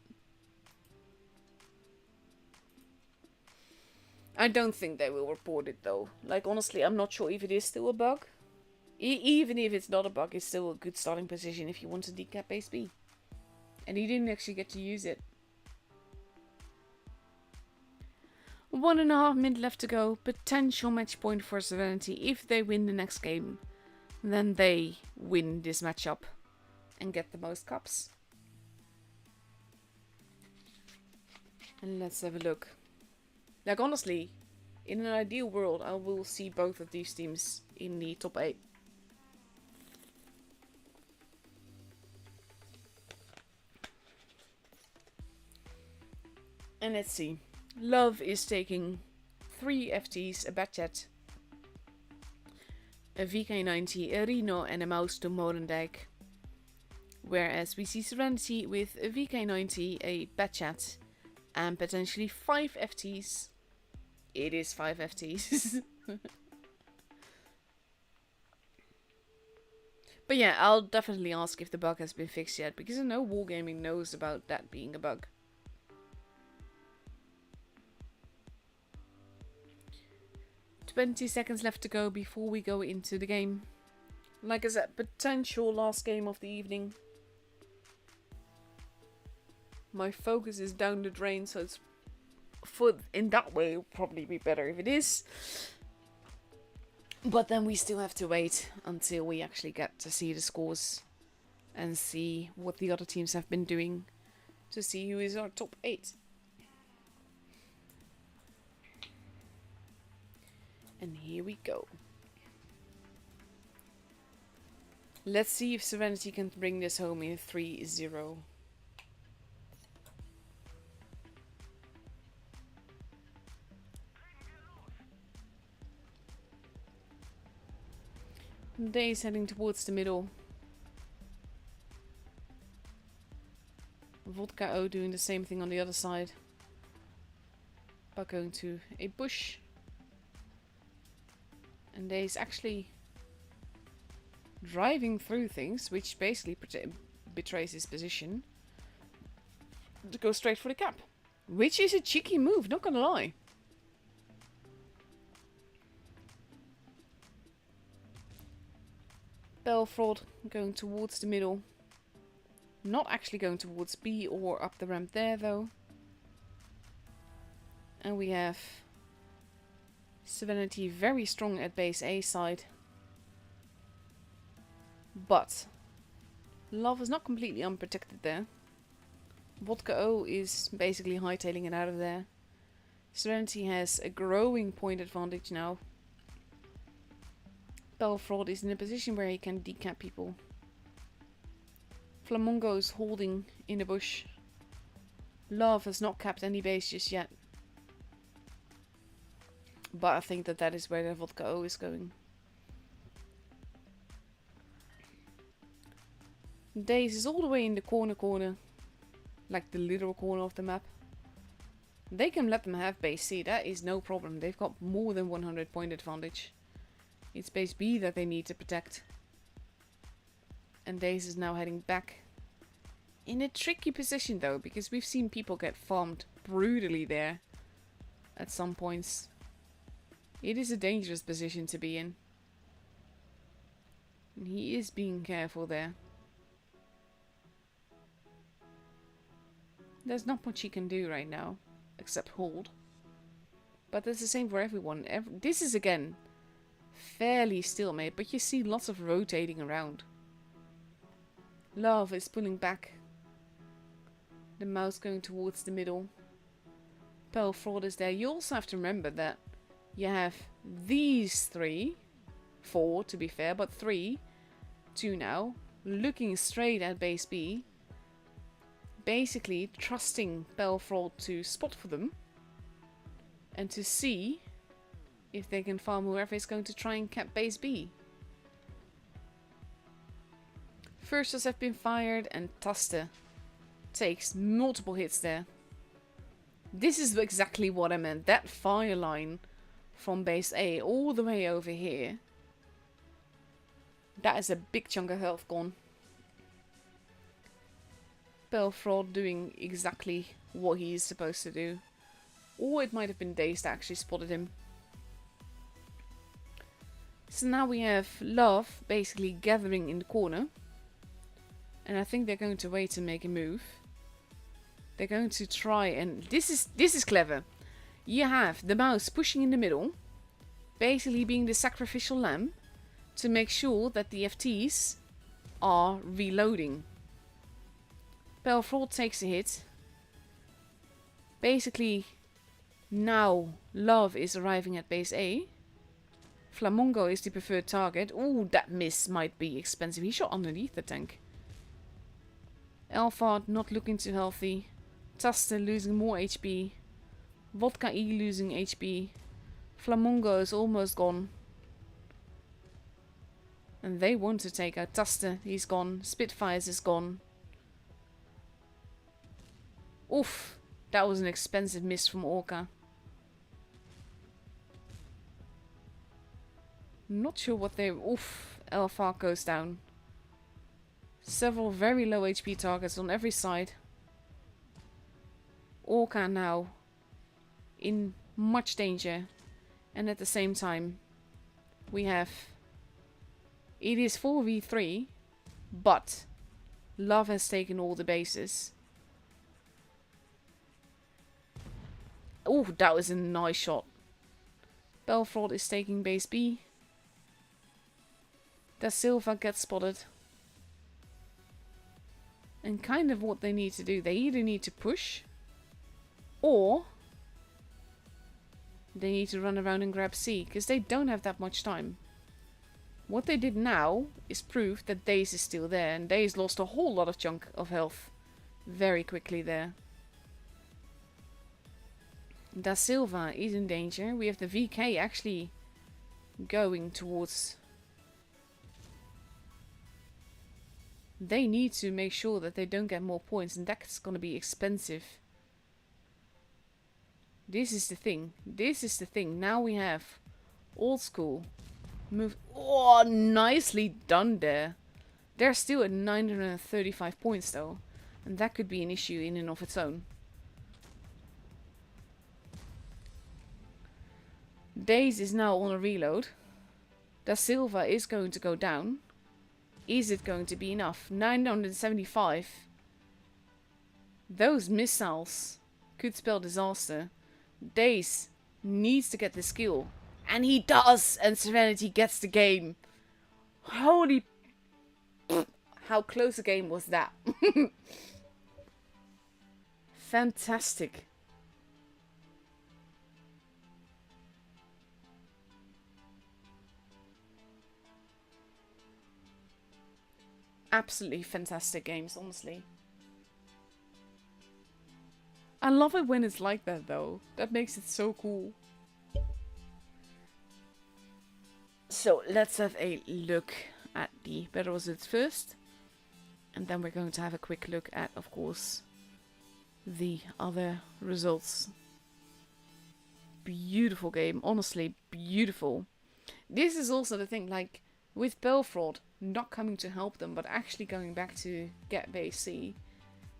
I don't think they will report it though. Like, honestly, I'm not sure if it is still a bug. Even if it's not a bug, it's still a good starting position if you want to decap base B. And he didn't actually get to use it. 1.5 minutes left to go. Potential match point for Serenity. If they win the next game, then they win this matchup and get the most cups. And let's have a look. Like, honestly, in an ideal world, I will see both of these teams in the top 8. And let's see. Love is taking 3 FTs, a Batchat, a VK90, a Reno, and a Mouse to Morendijk. Whereas we see Serenity with a VK90, a Batchat, and potentially 5 FTs. It is 5 FTs. But yeah, I'll definitely ask if the bug has been fixed yet, because I know Wargaming knows about that being a bug. "20 seconds left to go before we go into the game. Like I said, potential last game of the evening. My focus is down the drain, so it's in that way it'll probably be better if it is. But then we still have to wait until we actually get to see the scores and see what the other teams have been doing to see who is our top 8. And here we go. Let's see if Serenity can bring this home in 3-0. Day is heading towards the middle. Vodka O doing the same thing on the other side. By going to a bush. And Day's actually driving through things, which basically betrays his position. To go straight for the cap. Which is a cheeky move, not gonna lie. Belfrod going towards the middle. Not actually going towards B or up the ramp there though. And we have Serenity very strong at base A side. But Love is not completely unprotected there. Vodka O is basically hightailing it out of there. Serenity has a growing point advantage now. Belfrod is in a position where he can decap people. Flamongo is holding in the bush. Love has not capped any base just yet. But I think that is where the Vodka O is going. Daze is all the way in the corner. Like the literal corner of the map. They can let them have base C, that is no problem. They've got more than 100 point advantage. It's base B that they need to protect. And Daze is now heading back. In a tricky position though, because we've seen people get farmed brutally there. At some points. It is a dangerous position to be in. And he is being careful there. There's not much he can do right now. Except hold. But that's the same for everyone. This is again fairly stalemate, but you see lots of rotating around. Love is pulling back. The mouse going towards the middle. Pelfraught is there. You also have to remember that you have these three, 4 to be fair, but 3, 2 now, looking straight at base B, basically trusting Pelfraught to spot for them and to see if they can farm whoever is going to try and cap base B. First shots have been fired and Taste takes multiple hits there. This is exactly what I meant. That fire line from base A all the way over here. That is a big chunk of health gone. Pelfraught doing exactly what he is supposed to do. Or it might have been Daze that actually spotted him. So now we have Love basically gathering in the corner. And I think they're going to wait to make a move. They're going to try and... This is clever. You have the mouse pushing in the middle. Basically being the sacrificial lamb. To make sure that the FTs are reloading. Pelfraught takes a hit. Basically, now Love is arriving at base A. Flamongo is the preferred target. Ooh, that miss might be expensive. He shot underneath the tank. Alpha not looking too healthy. Taste losing more HP. Vodka E losing HP. Flamongo is almost gone. And they want to take out Taste. He's gone. Spitfires is gone. Oof. That was an expensive miss from Orca. Not sure what they... Oof. Alpha goes down. Several very low HP targets on every side. Orca now in much danger. And at the same time, we have... It is 4v3, but Love has taken all the bases. Oh, that was a nice shot. Pelfraught is taking base B. Da Silva gets spotted. And kind of what they need to do. They either need to push, or they need to run around and grab C, because they don't have that much time. What they did now is prove that Daze is still there, and Daze lost a whole lot of chunk of health very quickly there. Da Silva is in danger. We have the VK actually going towards... They need to make sure that they don't get more points, and that's going to be expensive. This is the thing. This is the thing. Now we have old school. Move. Oh, nicely done there. They're still at 935 points though. And that could be an issue in and of its own. Daze is now on a reload. Da Silva is going to go down. Is it going to be enough? 975. Those missiles could spell disaster. Daze needs to get the skill. And he does! And Serenity gets the game. Holy... How close a game was that? Fantastic. Absolutely fantastic games, honestly. I love it when it's like that though. That makes it so cool. So let's have a look at the battle results first. And then we're going to have a quick look at, of course, the other results. Beautiful game. Honestly, beautiful. This is also the thing, like, with Pelfraught not coming to help them, but actually going back to get base C.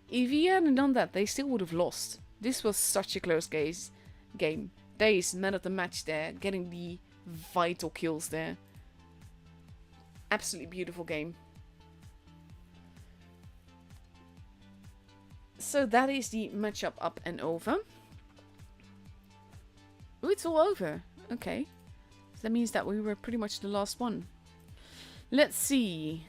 If he hadn't done that, they still would have lost. This was such a close game. Daze, man of the match there, getting the vital kills there. Absolutely beautiful game. So that is the matchup up and over. Oh, it's all over. Okay. that means that we were pretty much the last one. Let's see.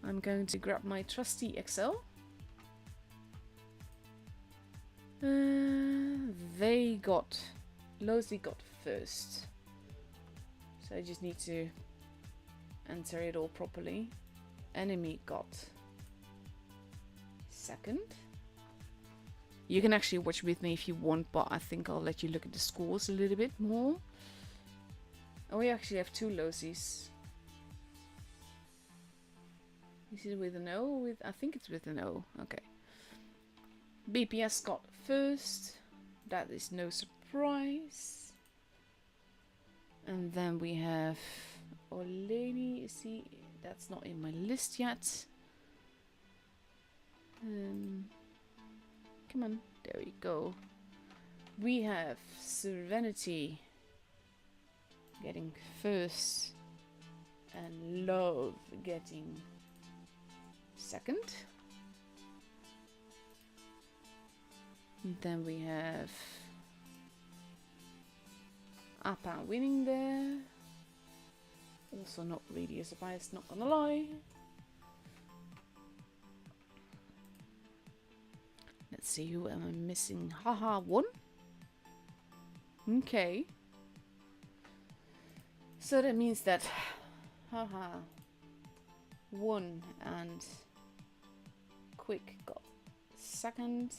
I'm going to grab my trusty Excel. Losley got first. So I just need to enter it all properly. Enemy got second. You can actually watch with me if you want, but I think I'll let you look at the scores a little bit more. Oh, we actually have two Losies. Is it with an O? I think it's with an O. Okay. BPS got first. That is no surprise. And then we have Oleni. See, that's not in my list yet. Come on, there we go. We have Serenity getting first and Love getting second. And then we have Appa winning there. Also not really a surprise, not gonna lie. Let's see, who am I missing? Haha, won. Okay. So that means that Haha won and Quick got second.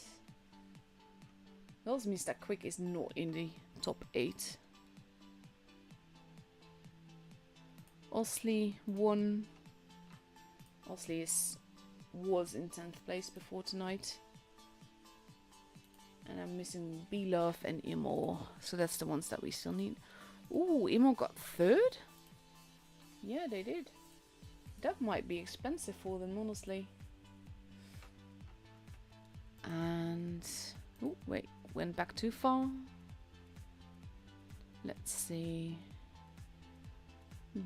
That also means that Quick is not in the top 8. Osley won. Osley was in 10th place before tonight. And I'm missing Belove and Imo. So that's the ones that we still need. Ooh, Imo got third? Yeah, they did. That might be expensive for them, honestly. And... oh, wait. Went back too far. Let's see.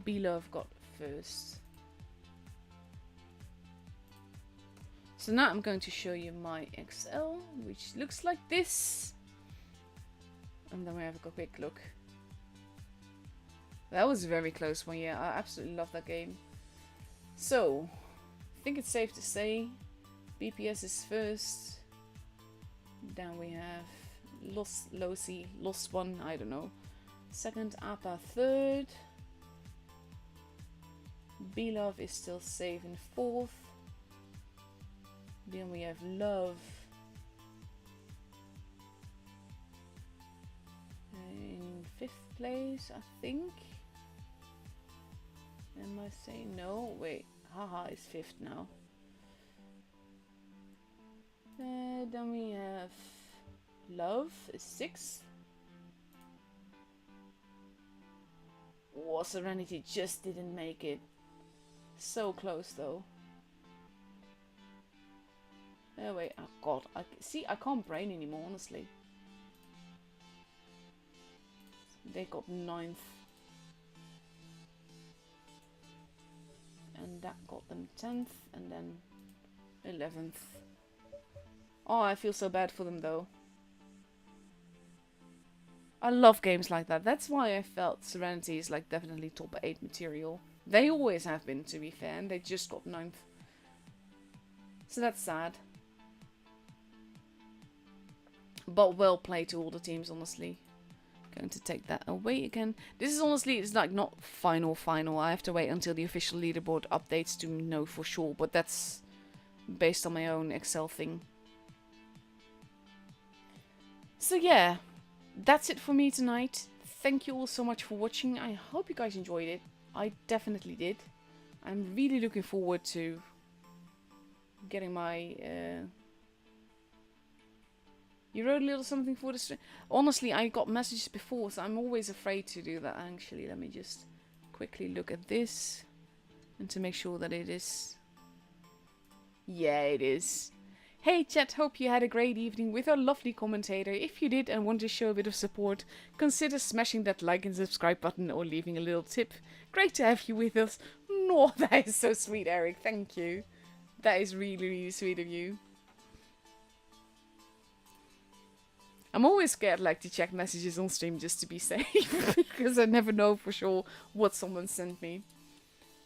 Belove got first. So now I'm going to show you my Excel, which looks like this. And then we have a quick look. That was a very close one, yeah. I absolutely love that game. So, I think it's safe to say BPS is first. Then we have Losi, lost one, I don't know. Second, Appa third. Belove is still safe in fourth. Then we have Love in 5th place, I think. Am I saying no? Wait, Haha is 5th now. Then we have Love is 6th. Oh, Serenity just didn't make it. So close though. Oh wait, oh god, I can't brain anymore, honestly. They got 9th. And that got them 10th, and then 11th. Oh, I feel so bad for them though. I love games like that. That's why I felt Serenity is like definitely top 8 material. They always have been, to be fair, and they just got 9th. So that's sad. But well played to all the teams, honestly. Going to take that away again. This is honestly, it's like not final. I have to wait until the official leaderboard updates to know for sure. But that's based on my own Excel thing. So yeah, that's it for me tonight. Thank you all so much for watching. I hope you guys enjoyed it. I definitely did. I'm really looking forward to getting my... You wrote a little something for the stream. Honestly, I got messages before, so I'm always afraid to do that. Actually, let me just quickly look at this. And to make sure that it is... Yeah, it is. Hey chat, hope you had a great evening with our lovely commentator. If you did and want to show a bit of support, consider smashing that like and subscribe button or leaving a little tip. Great to have you with us. No, that is so sweet, Eric. Thank you. That is really, really sweet of you. I'm always scared like to check messages on stream just to be safe because I never know for sure what someone sent me.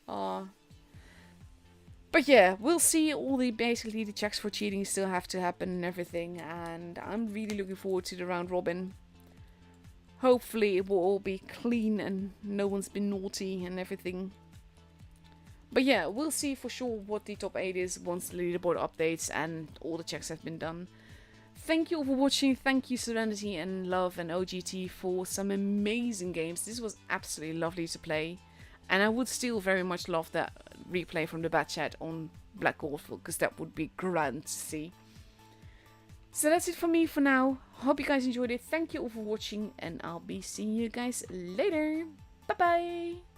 But yeah, we'll see. Basically the checks for cheating still have to happen and everything, and I'm really looking forward to the round robin. Hopefully it will all be clean and no one's been naughty and everything. But yeah, we'll see for sure what the top 8 is once the leaderboard updates and all the checks have been done. Thank you all for watching. Thank you Serenity and Love and OGT for some amazing games. This was absolutely lovely to play. And I would still very much love that replay from the bat chat on Black Golf, because that would be grand to see. So that's it for me for now. Hope you guys enjoyed it. Thank you all for watching, and I'll be seeing you guys later. Bye bye!